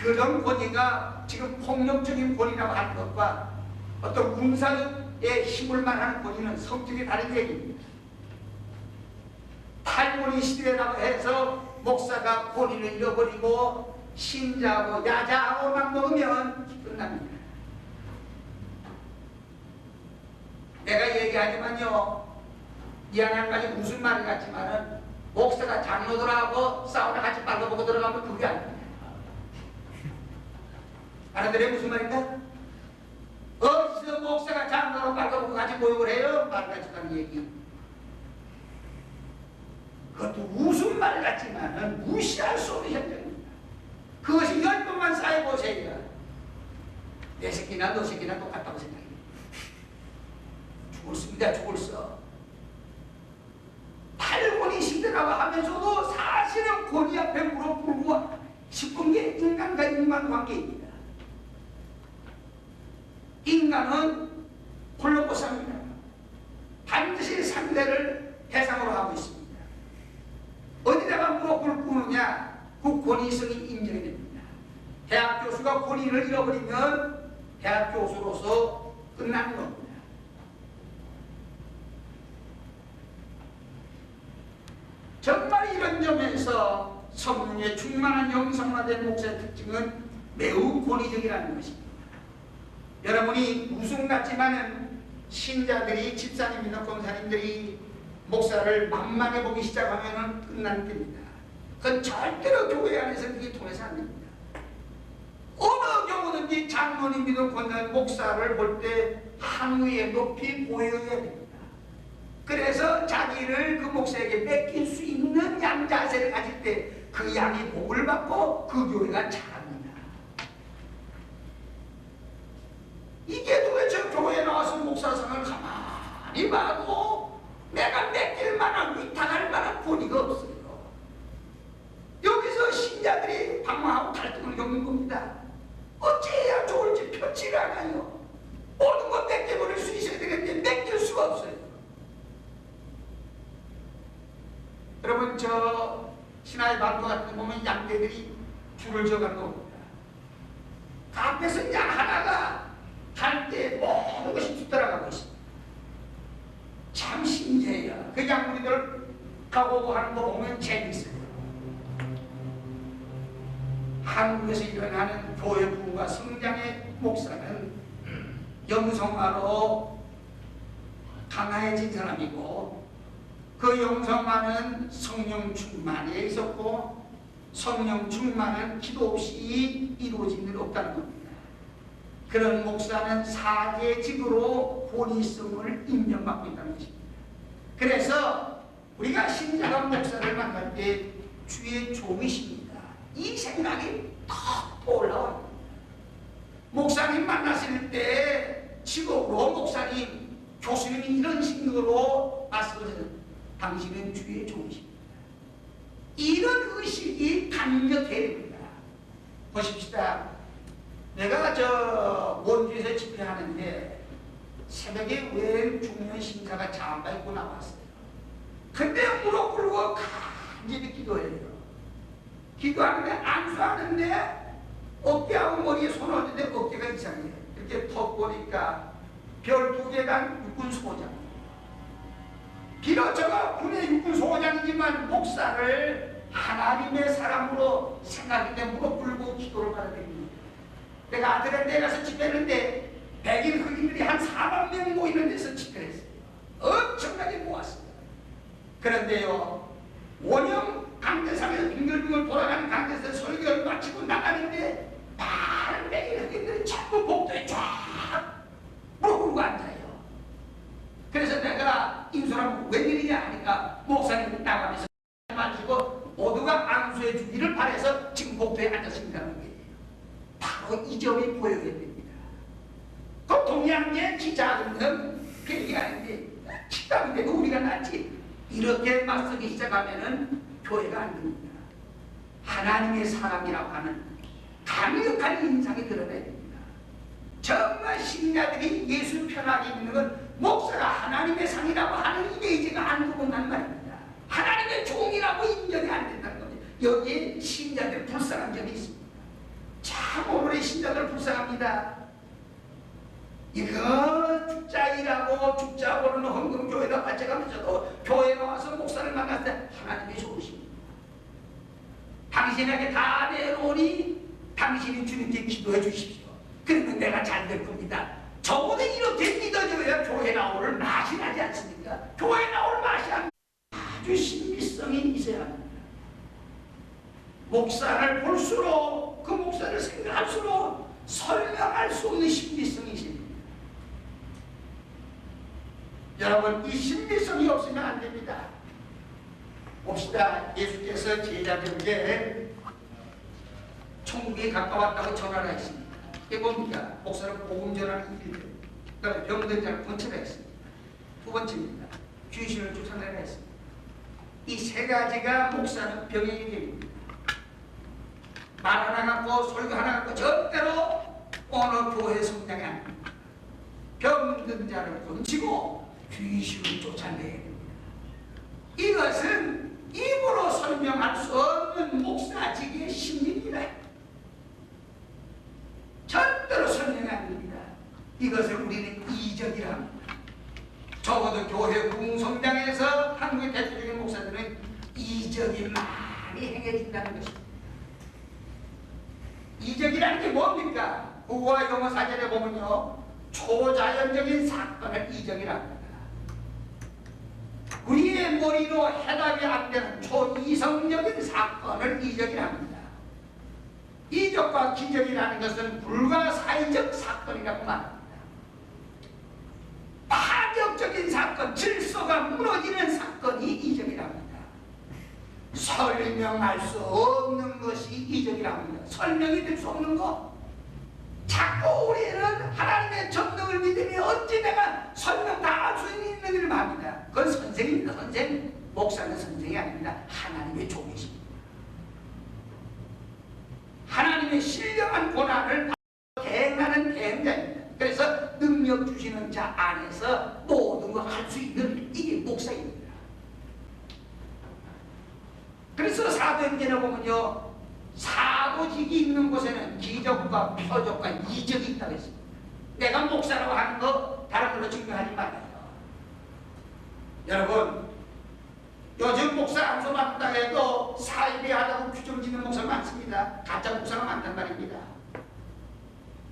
그런 권위가 지금 폭력적인 권위라고 하는 것과 어떤 군사의 힘을 말하는 권위는 성격이 다른 얘기입니다. 탈권위 시대라고 해서 목사가 권위를 잃어버리고 신자하고 야자하고만 먹으면 끝납니다. 내가 얘기하지만요, 미안한 말이 무슨 말이 같지만은 목사가 장로들하고 사우나 같이 빨아보고 들어가면 그게 아닙니다. 알아들어요? 무슨 말인가? 어디서 목사가 장로로 빨아보고 같이 모욕을 해요? 말 같지만 얘기. 그것도 무슨 말 같지만은 무시할 수 없는 현장입니다. 그것이 10번만 쌓여보세요. 내 새끼나 너 새끼나 똑같다고 생각해요. 죽었습니다. 죽었어. 탈권위 시대라고 하면서도 사실은 권위 앞에 무릎 꿇고 싶은 게 인간과 인간 관계입니다. 인간은 홀로 못 삽니다. 반드시 상대를 대상으로 하고 있습니다. 어디다가 무릎을 꿇느냐? 그 권위성이 인정이 됩니다. 대학 교수가 권위를 잃어버리면 대학 교수로서 끝나는 겁니다. 정말 이런 점에서 성령의 충만한 영성화된 목사의 특징은 매우 권위적이라는 것입니다. 여러분이 우승 같지만은 신자들이, 집사님이나 권사님들이 목사를 만만해 보기 시작하면 끝나는 겁니다. 그건 절대로 교회 안에서 그게 통해서 안 됩니다. 어느 경우든지 장로님이든 권사님, 목사를 볼 때 한위에 높이 보여야 됩니다. 그래서 자기를 그 목사에게 맡길 수 있는 양자세를 가질 때 그 양이 복을 받고 그 교회가 자랍니다. 이게 도대체 교회에 나와서 목사상을 가만히 봐도 내가 맡길 만한, 위탁할 만한 권위가 없어요. 여기서 신자들이 방황하고 갈등을 겪는 겁니다. 어찌해야 좋을지 펴지를 않아요. 모든 것 맡겨버릴 수 있어야 되는데 맡길 수가 없어요. 여러분, 저 신화의 말도 같은 데 보면 양떼들이 줄을 져가는 겁니다. 그 앞에서 양 하나가 갈 때 모든 것이 뒤따라가고 있습니다. 참 신기해요. 그 양무리들 가고 하는 거 보면 재미있어요. 한국에서 일어나는 교회 부흥과 성장의 목사는 영성화로 강화해진 사람이고, 그 영성화는 성령 충만에 있었고, 성령 충만은 기도 없이 이루어진 일 없다는 겁니다. 그런 목사는 사제직으로 권위성을 인정받고 있다는 것입니다. 그래서 우리가 신자가 목사를 만날 때 주의 종이십니다, 이 생각이 턱 올라와요. 목사님 만났을 때 직업으로 목사님, 교수님이 이런 식으로 말씀하셨는데 당신은 주의 종이십니다. 이런 의식이 강력해야 됩니다. 보십시다. 내가 저 원주에서 집회하는데 새벽에 웬 중년 신사가 잠바 입고 나왔어요. 근데 무릎 꿇고 간절히 기도해요. 기도하는데 안수하는데 어깨하고 머리에 손을 얹는데 어깨가 이상해요. 이렇게 턱 보니까 별 2개단 육군 소장. 비록 저가 군의 육군 소장이지만 목사를 하나님의 사람으로 생각했는데 무릎 꿇고 기도를 받아들입니다. 내가 아들한테 가서 집회했는데 백인 흑인들이 한 4만 명 모이는 데서 집회를 했어요. 엄청나게 모았습니다. 그런데요, 원형 강대상에서 빙글빙글 돌아가는 강대상에서 설교를 마치고 나가는데 많은 백인 흑인들이 전부 복도에 쫙 무릎 꿇고 앉아요. 그래서 내가 인솔하면 웬일이냐 하니까 목사님이 나가면서 마시고 모두가 안수해 주기를 바라서 지금 복도에 앉았습니다는 거예요. 바로 이 점이 보여야 됩니다. 그 동양계 기자들은 별게 아닌데 기자인데도 우리가 낫지. 이렇게 맞서기 시작하면은 교회가 안 됩니다. 하나님의 사람이라고 하는 강력한 인상이 드러나야 됩니다. 정말 신자들이 예수 편하게 믿는 건 목사가 하나님의 상이라고 하는 이미지가 안 구분한 말입니다. 하나님의 종이라고 인정이 안 된다는 겁니다. 여기에 신자들 불쌍한 점이 있습니다. 참 오늘의 신자들 불쌍합니다. 이거 죽자이라고 죽자고는 헌금교회가 바쳐가면서도 교회에 나와서 목사를 만났을 때 하나님이 좋으십니다. 당신에게 다 내놓으니 당신이 주님께 기도해 주십시오. 그러면 내가 잘 될 겁니다. 적어도 이렇게 믿어줘야 교회 나올 맛이 나지 않습니까? 교회 나올 맛이 아주 신비성이 있어야 합니다. 목사를 볼수록 그 목사를 생각할수록 설명할 수 없는 신비성이 있습니다. 여러분, 이 신비성이 없으면 안 됩니다. 봅시다. 예수께서 제자들에게 천국이 가까웠다고 전하라 했습니다. 이게 뭡니까? 목사는 복음 전하는 일들. 그다음에 병든 자를 고치라 했습니다. 두 번째입니다. 귀신을 쫓아내라 했습니다. 이 세 가지가 목사는 병의 길입니다. 말 하나 갖고 설교 하나 갖고 절대로 어느 교회 성장이 안 됩니다. 병든 자를 고치고 귀신을 쫓아내야 됩니다. 이것은 입으로 설명할 수 없는 목사직의 신입니다. 일을 많이 행해준다는 것입니다. 이적이라는 게 뭡니까? 국어와 영어 사전에 보면요, 초자연적인 사건을 이적이라고 합니다. 우리의 머리로 해답이 안 되는 초이성적인 사건을 이적이라고 합니다. 이적과 기적이라는 것은 불가사의적 사건이라고 말합니다. 파격적인 사건, 질서가 무너지는 사건이 이적이라고 합니다. 설명할 수 없는 것이 이적이라고 합니다. 설명이 될 수 없는 것. 자꾸 우리는 하나님의 전능을 믿으니 어찌 내가 설명 다 할 수 있는 일을 말합니다. 그건 선생입니다. 선생. 목사는 선생이 아닙니다. 하나님의 종이십니다. 하나님의 신령한 고난을 대행하는 대행자입니다. 그래서 능력 주시는 자 안에서 모든 걸 할 수 있는 이게 목사입니다. 그래서 사도행전에 보면요, 사도직이 있는 곳에는 기적과 표적과 이적이 있다고 했습니다. 내가 목사라고 하는 거 다른 걸로 증명하지 말아요. 여러분, 요즘 목사 안수 받는다 해도 사이비하다고 규정 짓는 목사가 많습니다. 가짜 목사가 많단 말입니다.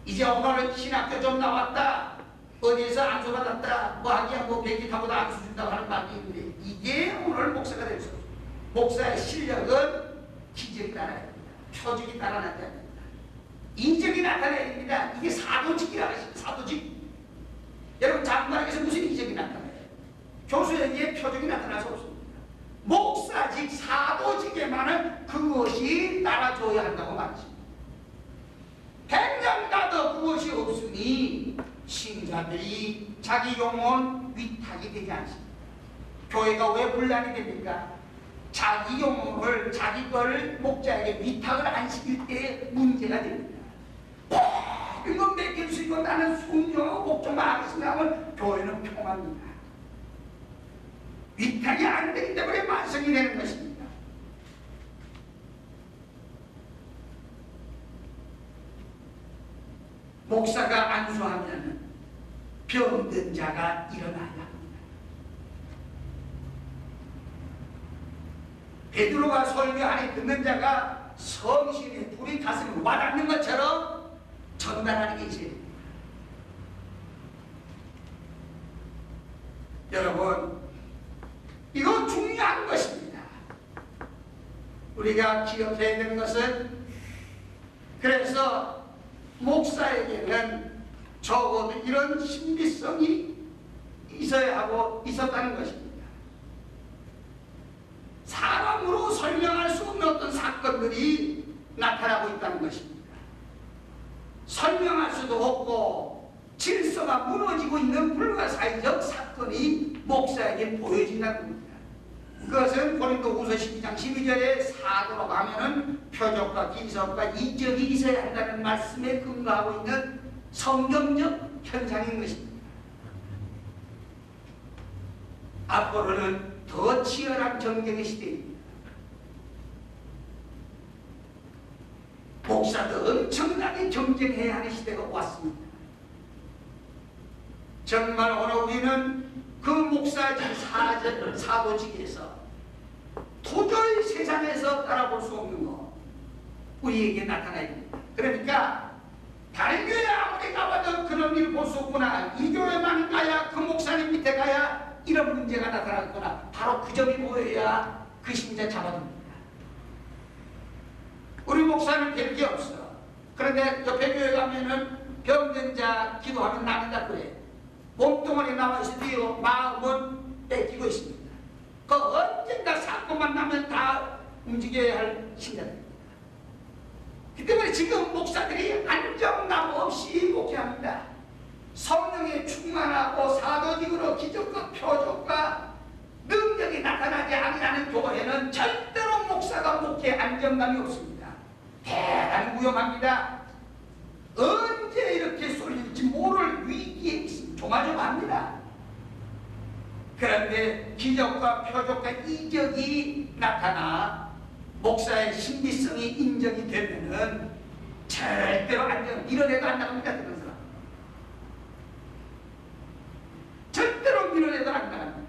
이제 오늘 신학교 좀 나왔다, 어디에서 안수 받았다, 뭐 하기야 뭐 비행기 타고도 안수 준다고 하는 말이 있는데, 이게 오늘 목사가 될 수 없습니다. 목사의 실력은 기적이 따라야 됩니다. 표적이 따라 나타나야 됩니다. 인적이 나타나야 됩니다. 이게 사도직이라고 했습니다. 사도직. 여러분, 장관에게서 무슨 이적이 나타나요? 교수에게 표적이 나타날 수 없습니다. 목사직, 사도직에만은 그것이 따라줘야 한다고 말했습니다. 100년 가도 그것이 없으니 신자들이 자기 영혼 위탁이 되지 않습니다. 교회가 왜 분란이 됩니까? 자기 영혼을, 자기 걸 목자에게 위탁을 안 시킬 때 문제가 됩니다. 이거 맡길 수 있고 나는 순종하고 복종만 하겠습니다 하면 교회는 평화입니다. 위탁이 안 되기 때문에 만성이 되는 것입니다. 목사가 안수하면 병든 자가 일어나야 합니다. 베드로가 설교하니 듣는 자가 성신의 불이 가슴에 와닿는 것처럼 전달하는 게 있어야 됩니다. 여러분, 이건 중요한 것입니다. 우리가 기억해야 되는 것은, 그래서 목사에게는 적어도 이런 신비성이 있어야 하고 있었다는 것입니다. 사람으로 설명할 수 없는 어떤 사건들이 나타나고 있다는 것입니다. 설명할 수도 없고 질서가 무너지고 있는 불가사의적 사건이 목사에게 보여진다는 겁니다. 그것은 고린도후서 12장 12절에 사도라고 하면은 표적과 기적과 이적이 있어야 한다는 말씀에 근거하고 있는 성경적 현상인 것입니다. 앞으로는 더 치열한 정쟁의 시대입니다. 목사도 엄청나게 경쟁해야 하는 시대가 왔습니다. 정말 오늘 우리는 그 목사직 사도직에서 도저히 세상에서 따라볼 수 없는 것 우리에게 나타나야 됩니다. 그러니까 다른 교회 아무리 가봐도 그런 일 볼 수 없구나, 이 교회만 가야, 그 목사님 밑에 가야 이런 문제가 나타났구나, 바로 그 점이 보여야 그 신자 잡아줍니다. 우리 목사는 별 게 없어. 그런데 옆에 교회 가면은 병든 자 기도하면 낫는다 그래. 몸뚱아리 나와 있어도요, 마음은 뺏기고 있습니다. 그 언젠가 사건만 나면 다 움직여야 할 신자들입니다. 그 때문에 지금 목사들이 안정감 없이 목회합니다. 성령에 충만하고 사도직으로 기적과 표적과 능력이 나타나지 않는 교회는 절대로 목사가 목회에 안정감이 없습니다. 대단히 위험합니다. 언제 이렇게 쏠릴지 모를 위기에 있습니다. 조마조마합니다. 그런데 기적과 표적과 이적이 나타나 목사의 신비성이 인정이 되면은 절대로 안정, 밀어내도 안 나갑니다. 그런 사람 절대로 밀어내도 안 나갑니다.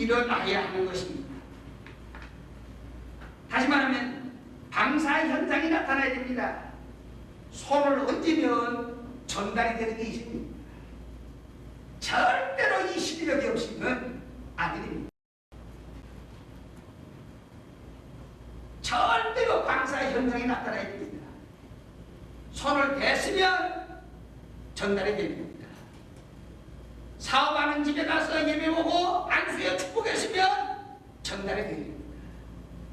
일어나야 하는 것입니다. 다시 말하면 방사 현상이 나타나야 됩니다. 손을 얹으면 전달이 되는 게 있습니다. 절대로 이 실력이 없으면 안 됩니다. 절대로 방사 현상이 나타나야 됩니다. 손을 댔으면 전달이 됩니다. 사업하는 집에 가서 예배 보고 안수에 축복했으면 전달이 됩니다.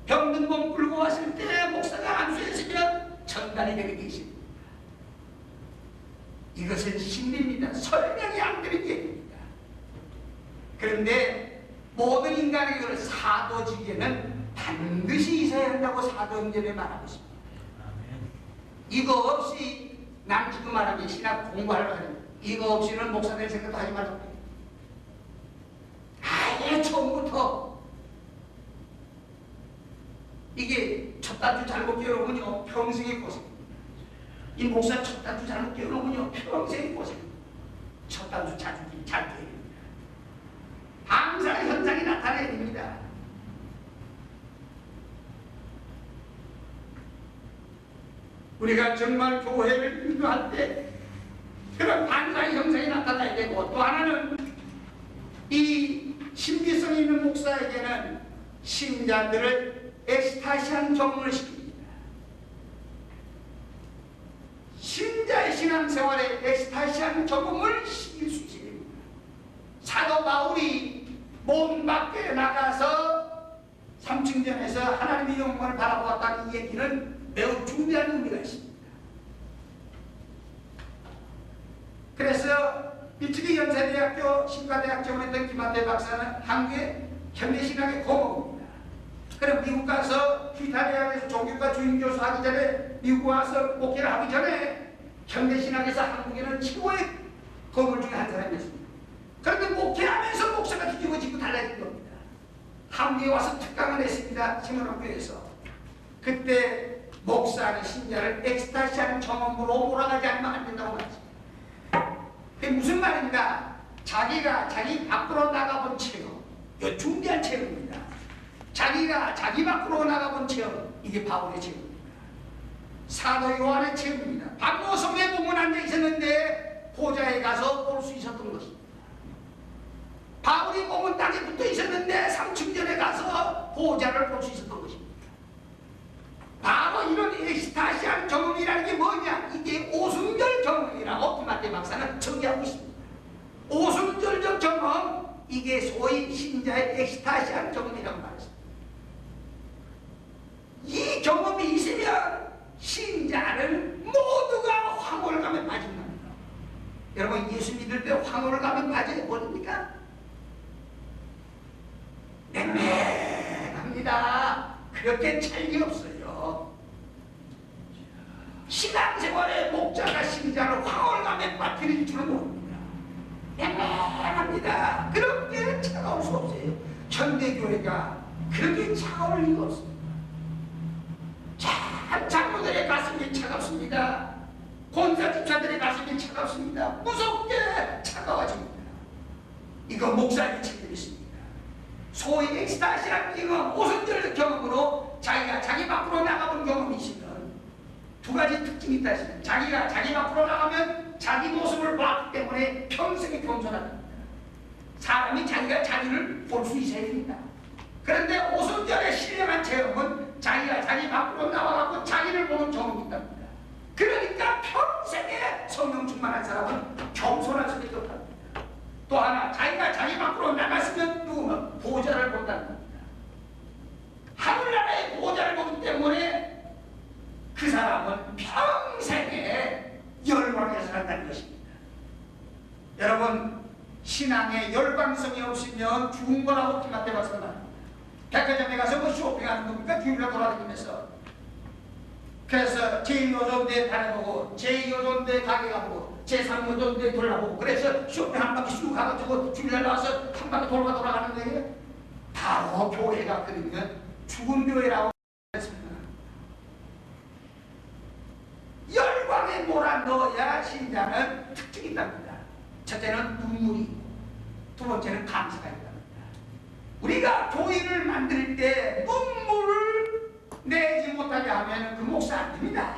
병든 몸 끌고 왔을 때 목사가 안수했으면 전달이 되는 게 있습니다. 이것은 신비입니다. 설명이 안 되는 얘기입니다. 그런데 모든 인간의 사도직에는 반드시 있어야 한다고 사도행전에 말하고 있습니다. 이거 없이 난 지금 말하면 신학 공부하려고 하는 이거 없이는 목사 될 생각도 하지 말라고 해요. 아예 처음부터 이게 첫 단추 잘못 끼워놓으면요 평생의 고생입니다. 이 목사 첫 단추 잘못 끼워놓으면요 평생의 고생입니다. 첫 단추 잘 끼워야 됩니다. 방사 현상이 나타나야 됩니다. 우리가 정말 교회를 인도할 때 그런 방사 현상이 나타나야 되고, 또 하나는 이 신비성 있는 목사에게는 신자들을 엑스타시한 경험을 시킵니다. 신자의 신앙생활에 엑스타시한 경험을 시킬 수 있습니다. 사도 바울이 몸 밖에 나가서 삼층전에서 하나님의 영광을 바라보았다는 이 얘기는 매우 중대한 의미가 있습니다. 그래서 일찍이 연세대학교 신과대학 정원했던 김한대 박사는 한국의 현대신학의 고모입니다. 그럼 미국 가서 기타 대학에서 종교과 주임교수 하기 전에 미국 와서 목회를 하기 전에 현대신학에서 한국에는 최고의 거물 중에 한 사람이었습니다. 그런데 목회하면서 목사가 뒤집어지고 달라진 겁니다. 한국에 와서 특강을 했습니다. 신문학교에서. 그때 목사는 신자를 엑스타시한 경험으로 몰아가지 않으면 안 된다고 말했습니다. 그게 무슨 말입니까? 자기가 자기 밖으로 나가본 체험, 이거 중대한 체험입니다. 자기가 자기 밖으로 나가본 체험, 이게 바울의 체험입니다. 사도 요한의 체험입니다. 박모섬에 보면 앉아 있었는데 보좌에 가서 볼 수 있었던 것입니다. 바울이 몸은 땅에 붙어 있었는데 삼층전에 가서 보좌를 볼 수 있었던 것입니다. 바로 이런 엑스타시한 경험이라는 게 뭐냐? 이게 오순절 경험이라고 김한대 박사는 정의하고 있습니다. 오순절적 경험, 이게 소위 신자의 엑스타시한 경험이라고 말했습니다. 이 경험이 있으면 신자를 모두가 황홀감에 빠진답니다. 여러분, 예수 믿을 때 황홀감에 빠져야 모릅니까? 맹맹합니다. 그렇게 차이가 없어요. 신앙생활의 목자가 신자를 황홀감에 빠뜨릴 줄은 모릅니다. 맹맹합니다. 그렇게 차가울 수 없어요. 현대교회가 그렇게 차가울 리가 없습니다. 참 장로들의 가슴이 차갑습니다. 권사 집사들의 가슴이 차갑습니다. 무섭게 차가워집니다. 이거 목사의 책임이 있습니다. 소위 엑스타시라는 경험, 오순절 경험으로 자기가 자기 밖으로 나가본 경험이 있으면 두 가지 특징이 있다 했습니다. 자기가 자기 밖으로 나가면 자기 모습을 봤기 때문에 평생에 겸손합니다. 사람이 자기가 자기를 볼 수 있어야 됩니다. 그런데 오순절의 신령한 체험은 자기가 자기 밖으로 나와갖고 자기를 보는 경험이 있답니다. 그러니까 평생에 성령 충만한 사람은 겸손할 수밖에 없답니다. 또 하나, 자기가 자기 밖으로 나갔으면 누구는 보좌를 본다는 겁니다. 하늘나라의 보좌를 보기 때문에 그 사람은 평생에 열광해서 산다는 것입니다. 여러분, 신앙에 열광성이 없으면 죽은 거라고 김한대 박사가 말합니다. 백화점에 가서 뭐 쇼핑하는 겁니까? 뒤로 돌아다니면서. 그래서 제2호존대 다녀보고, 제2호존대 가게 가보고, 제3호존대 돌아보고, 그래서 쇼핑 한 바퀴 쑥 가가지고 주일날 나와서 한 바퀴 돌아가는 거예요. 바로 교회가 그러면 죽은 교회라고 했습니다. 열광에 몰아넣어야 신자는 특징이 있답니다. 첫째는 눈물이 있고, 두 번째는 감사가 있답니다. 우리가 교회를 만들 때 눈물을 내지 못하게 하면 그 목사 안 됩니다.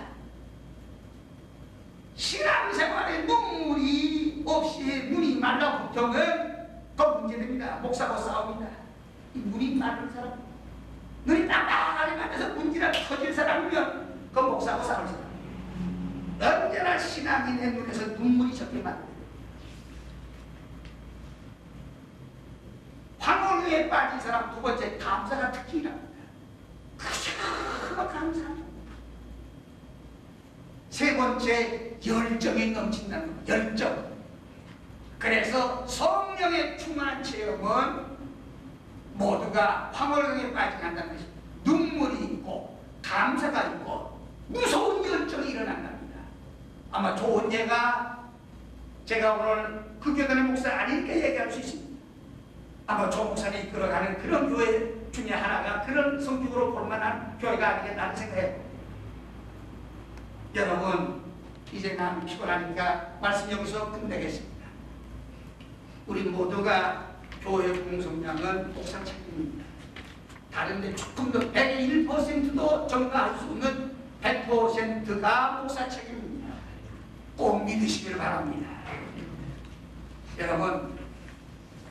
신앙생활에 눈물이 없이 눈이 말라붙으면 더 문제됩니다. 목사가 싸웁니다. 이 눈이 마른 사람, 눈이 딱딱하게 맞아서 문지라 터질 사람이면 그 목사하고 싸울 사람. 언제나 신앙인의 눈에서 눈물이 적게 만듭니다. 황홀에 빠진 사람 두 번째 감사가 특징이랍니다. 그저 감사합니다. 세 번째 열정이 넘친다는 것, 열정. 그래서 성령의 충만한 체험은 모두가 황홀에 빠지게 한다는 것입니다. 눈물이 있고 감사가 있고 무서운 열정이 일어난답니다. 아마 좋은 예가 제가 오늘 그 교단의 목사 아니니까 얘기할 수 있습니다. 아마 조 목사님이 이끌어가는 그런 교회 중에 하나가 그런 성격으로 볼만한 교회가 아니겠다는 생각해요. 여러분, 이제 난 피곤하니까 말씀 여기서 끝내겠습니다. 우리 모두가 교회 공성량은 목사 책임입니다. 다른 데 조금 더 101%도 전가할 수 없는 100%가 목사 책임입니다. 꼭 믿으시길 바랍니다. 여러분,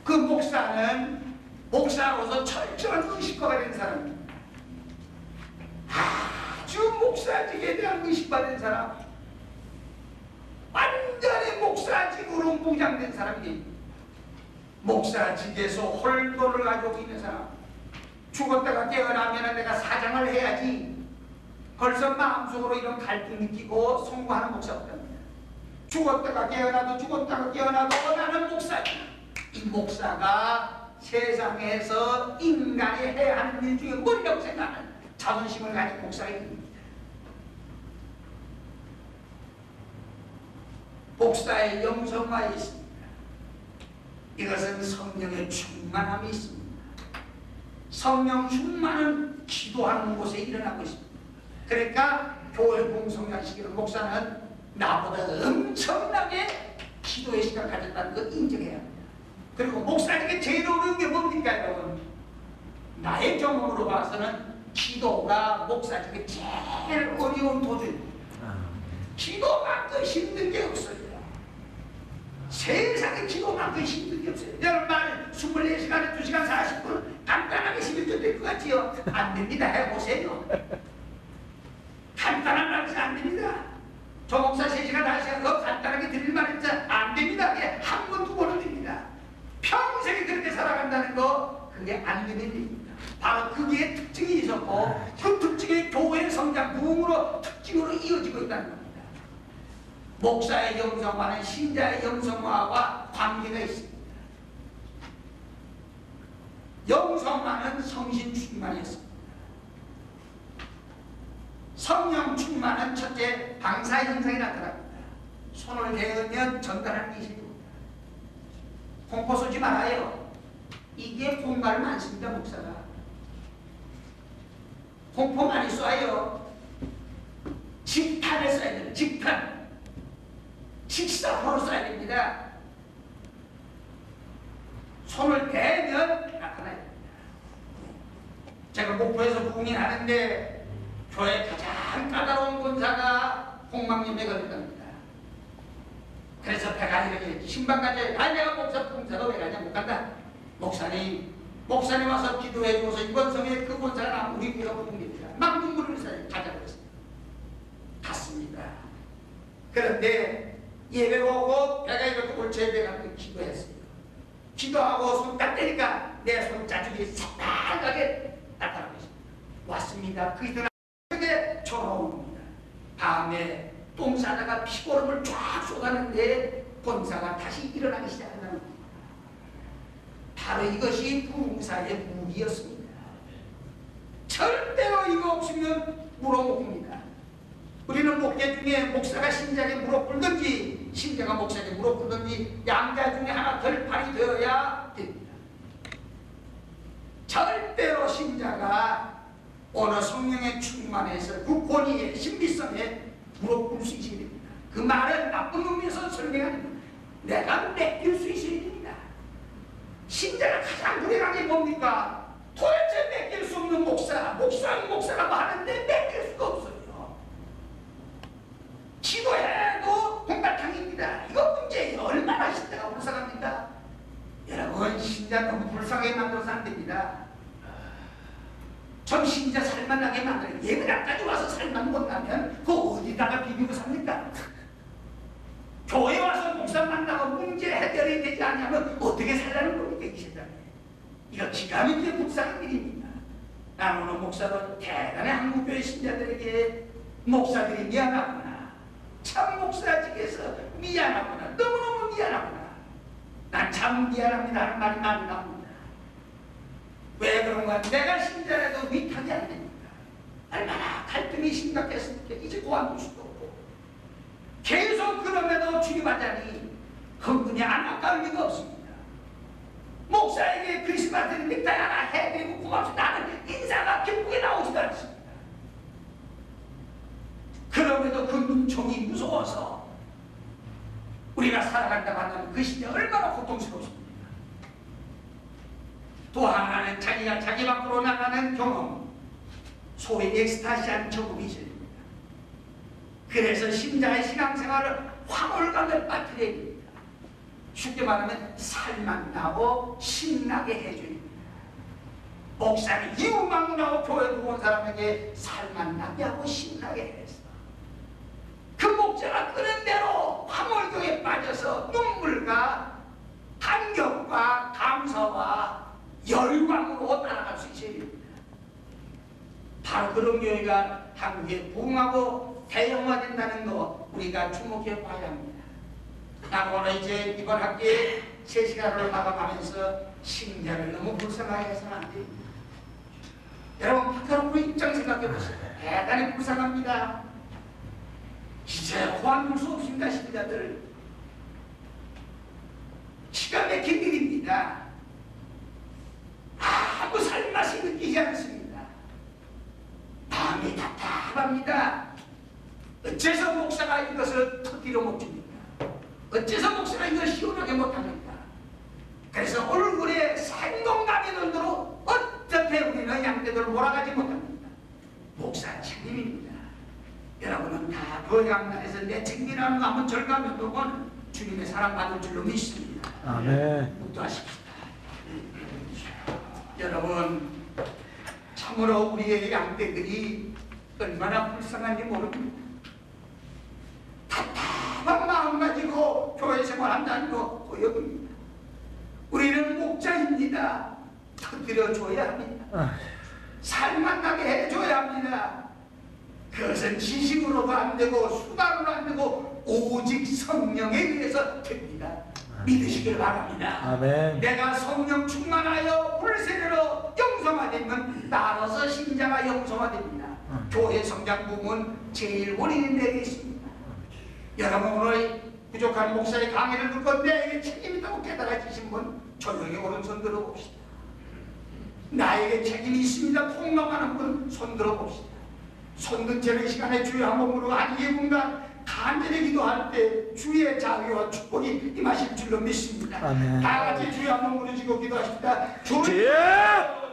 그 목사는 목사로서 철저한 의식화가 된 사람입니다. 아주 목사직에 대한 의식화된 사람, 완전히 목사직으로 무장된 사람이 목사직에서 홀도를 가지고 있는 사람, 죽었다가 깨어나면 내가 사장을 해야지 벌써 마음속으로 이런 갈등 느끼고 송구하는 목사 없답니다. 죽었다가 깨어나도 나는 목사지. 이 목사가 세상에서 인간이 해야 하는 일 중에 뭐라고 생각하는 자존심을 가진 목사가 있습니다. 목사의 영성화에 있습니다. 이것은 성령의 충만함이 있습니다. 성령 충만은 기도하는 곳에 일어나고 있습니다. 그러니까 교회 공성장 시기는 목사는 나보다 엄청나게 기도의 시간 가졌다는 걸 인정해야 합니다. 그리고 목사에게 제일 어려운 게 뭡니까 여러분? 나의 경험으로 봐서는 기도가 목사에게 제일 어려운 도전입니다. 기도만큼 힘든 게 없어요. 세상에 기도만큼 힘든 게 없어요. 여러분 말 24시간에 2시간 40분 간단하게 11조 될 것 같지요? 안 됩니다. 해보세요. 간단한 말씀 안 됩니다. 조 목사 3시간 4시간 더 간단하게 드릴만 했죠? 안 됩니다. 한 번, 두 번은 됩니다. 평생에 그렇게 살아간다는 거 그게 안 되는 일입니다. 바로 그게 특징이 있었고 그 특징이 교회의 성장 부흥으로 특징으로 이어지고 있다는 겁니다. 목사의 영성화는 신자의 영성화와 관계가 있습니다. 영성화는 성신 충만이었습니다. 성령 충만은 첫째 방사 현상이 나타납니다. 손을 대으면 전달하는 게 있습니다. 공포 쏘지 말아요. 이게 공갈 많습니다. 목사가 공포 많이 쏴요. 직탄을 쏴야 돼요. 직탄 직사포로 쏴야 됩니다. 손을 대면 나타나야 됩니다. 제가 목포에서 부흥이 하는데 교회 가장 까다로운 권사가 홍망님에 걸렸답니다. 그래서 배가 이렇게 신방까지 내가 목사 봉사가 왜 가냐 못 간다. 목사님 와서 기도해 줘서 이번 성에 그 권사가 우리 교회가 부흥됩니다. 막 눈물을 가자고 했습니다. 갔습니다. 그런데 예배 오고 배가 이렇게 올채 배가 기도했어요. 기도하고 손 딱 대니까 내 손자국이 새빨갛게 나타나고 있습니다. 왔습니다. 그 이들한테 졸아옵니다. 다음에 똥 싸다가 피고름을 쫙 쏟았는데 권사가 다시 일어나기 시작한다는 겁니다. 바로 이것이 부흥사의 무기였습니다. 절대로 이거 없으면 무릎 못 꿇습니다. 우리는 목회 중에 목사가 신자에게 무릎 꿇든지 신자가 목사에게 무릎 꿇든지 양자 중에 하나 결판이 되어야 됩니다. 절대로 신자가 어느 성령의 충만에서 그 권위의 신비성에 무릎 꿇을 수 있어야 됩니다. 그 말은 나쁜 의미에서 설명하는 겁니다. 내가 맡길 수 있어야 됩니다. 신자가 가장 불행한 게 뭡니까? 도대체 맡길 수 없는 목사라고 하는데 맡길 수가 없어요. 기도해도 공갈탕입니다. 이거 문제예요. 얼마나 신자가 불쌍합니까? 여러분, 신자 너무 불쌍하게 만들어서 안 됩니다. 전 신자 살만 나게 만들어요. 예배당까지 와서 살만 못 나면 그거 어디다가 비비고 삽니까? 교회 와서 목사 만나고 문제 해결이 되지 않으면 어떻게 살라는 겁니까, 이 세상에? 이거 기가 막히게 불쌍한 일입니다. 나는 오늘 목사로 대단히 한국교회 신자들에게 목사들이 미안하구나, 참 목사직에서 미안하구나, 너무너무 미안하구나, 난 참 미안합니다 하는 말이 많이 나옵니다. 왜 그런가? 내가 신자라도 위탁이 안 됩니다. 얼마나 갈등이 심각했습니까? 이제 고안둘 수도 없고 계속 그럼에도 주님하자니 흥분이 안 아까울 리가 없습니다. 목사에게 크리스마스 넥타이 하나 해드리고 고맙습니다. 나는 인사가 기쁘게 나오지도 않습니다. 그럼에도 그 눈총이 무서워서 우리가 살아간다고 하면 그 시대 얼마나 고통스럽습니다. 또 하나는 자기가 자기 밖으로 나가는 경험, 소위 엑스타시한 적응이 있습니다. 그래서 신자의 신앙생활을 황홀감을 빠뜨려야 됩니다. 쉽게 말하면 살만 나고 신나게 해줍니다. 목사는 이유만 나고 교회 들어온 사람에게 살만 나게 하고 신나게 했어. 그 목자가 끄는 대로 황홀경에 빠져서 눈물과 감격과 감사와 열광으로 따라갈 수 있어야 됩니다. 바로 그런 교회가 한국에 부흥하고 대형화된다는 거 우리가 주목해 봐야 합니다. 나는 오늘 이제 이번 학기에 제 시간을 마감하면서 신자를 너무 불쌍하게 해서는 안 됩니다. 여러분, 파타로프 입장 생각해 보세요. 대단히 불쌍합니다. 이제 호환할 수 없습니다. 신자들 기가 막힌 일입니다. 아무 살맛이 느끼지 않습니다. 마음이 답답합니다. 어째서 목사가 이것을 터뜨려 못 줍니까? 어째서 목사가 이걸 시원하게 못합니까? 그래서 얼굴에 생동감이 들도록 어떻게 우리는 양떼들을 몰아가지 못합니까? 목사 책임입니다. 여러분은 다 그 양날에서 내 책임이라는 거 한번 절감해보면 주님의 사랑받을 줄로 믿습니다. 아멘. 묵도하십시다. 여러분, 참으로 우리의 양떼들이 얼마나 불쌍한지 모릅니다. 답답한 마음 가지고 교회 생활한다는 거 고역입니다. 우리는 목자입니다. 터뜨려줘야 합니다. 살만 나게 해줘야 합니다. 그것은 지식으로도 안 되고 수단으로 안 되고 오직 성령에 의해서 됩니다. 믿으시길 바랍니다. 아멘. 내가 성령 충만하여 불세례로 영성화되면 나로서 신자가 영성화됩니다. 교회 성장 부문 제일 원인이 내게 있습니다. 여러분, 오늘 부족한 목사의 강의를 듣고 내게 책임이 있다고 깨달아지신 분 조용히 오른손 들어봅시다. 나에게 책임이 있습니다. 폭로하는 분 손 들어봅시다. 손든 제의 시간에 주여 한번 물어 아니 예분간 간절히 기도할 때 주의 자유와 축복이 임하실 줄로 믿습니다. 아멘. 다 같이 주여 한번 무너지고 기도하십니다. 주여!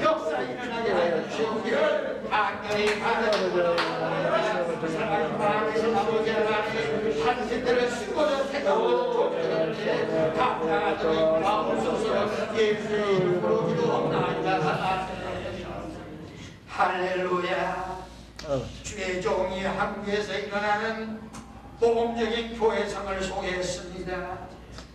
역사 일어나게 하여 주옵기를 간절히 바라옵나이다. 조절해 감당하도록 하옵소서. 예수의 이름으로 기도합니다. 할렐루야. 주의 종이 한국에서 일어나는 복음적인 교회성을 소개했습니다.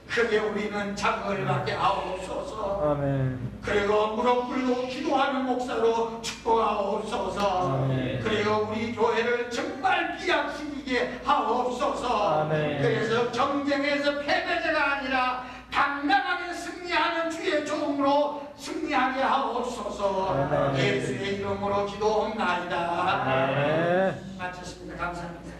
그게 우리는 자극을 받게 하옵소서. 아멘. 그리고 무릎 꿇고 기도하는 목사로 축복하옵소서. 아멘. 그리고 우리 교회를 정말 비약시키게 하옵소서. 아멘. 그래서 경쟁에서 패배자가 아니라 당당하게 승리하는 주의 종으로 승리하게 하옵소서. 아멘. 예수의 이름으로 기도합나이다. 아멘. 마쳤습니다. 감사합니다.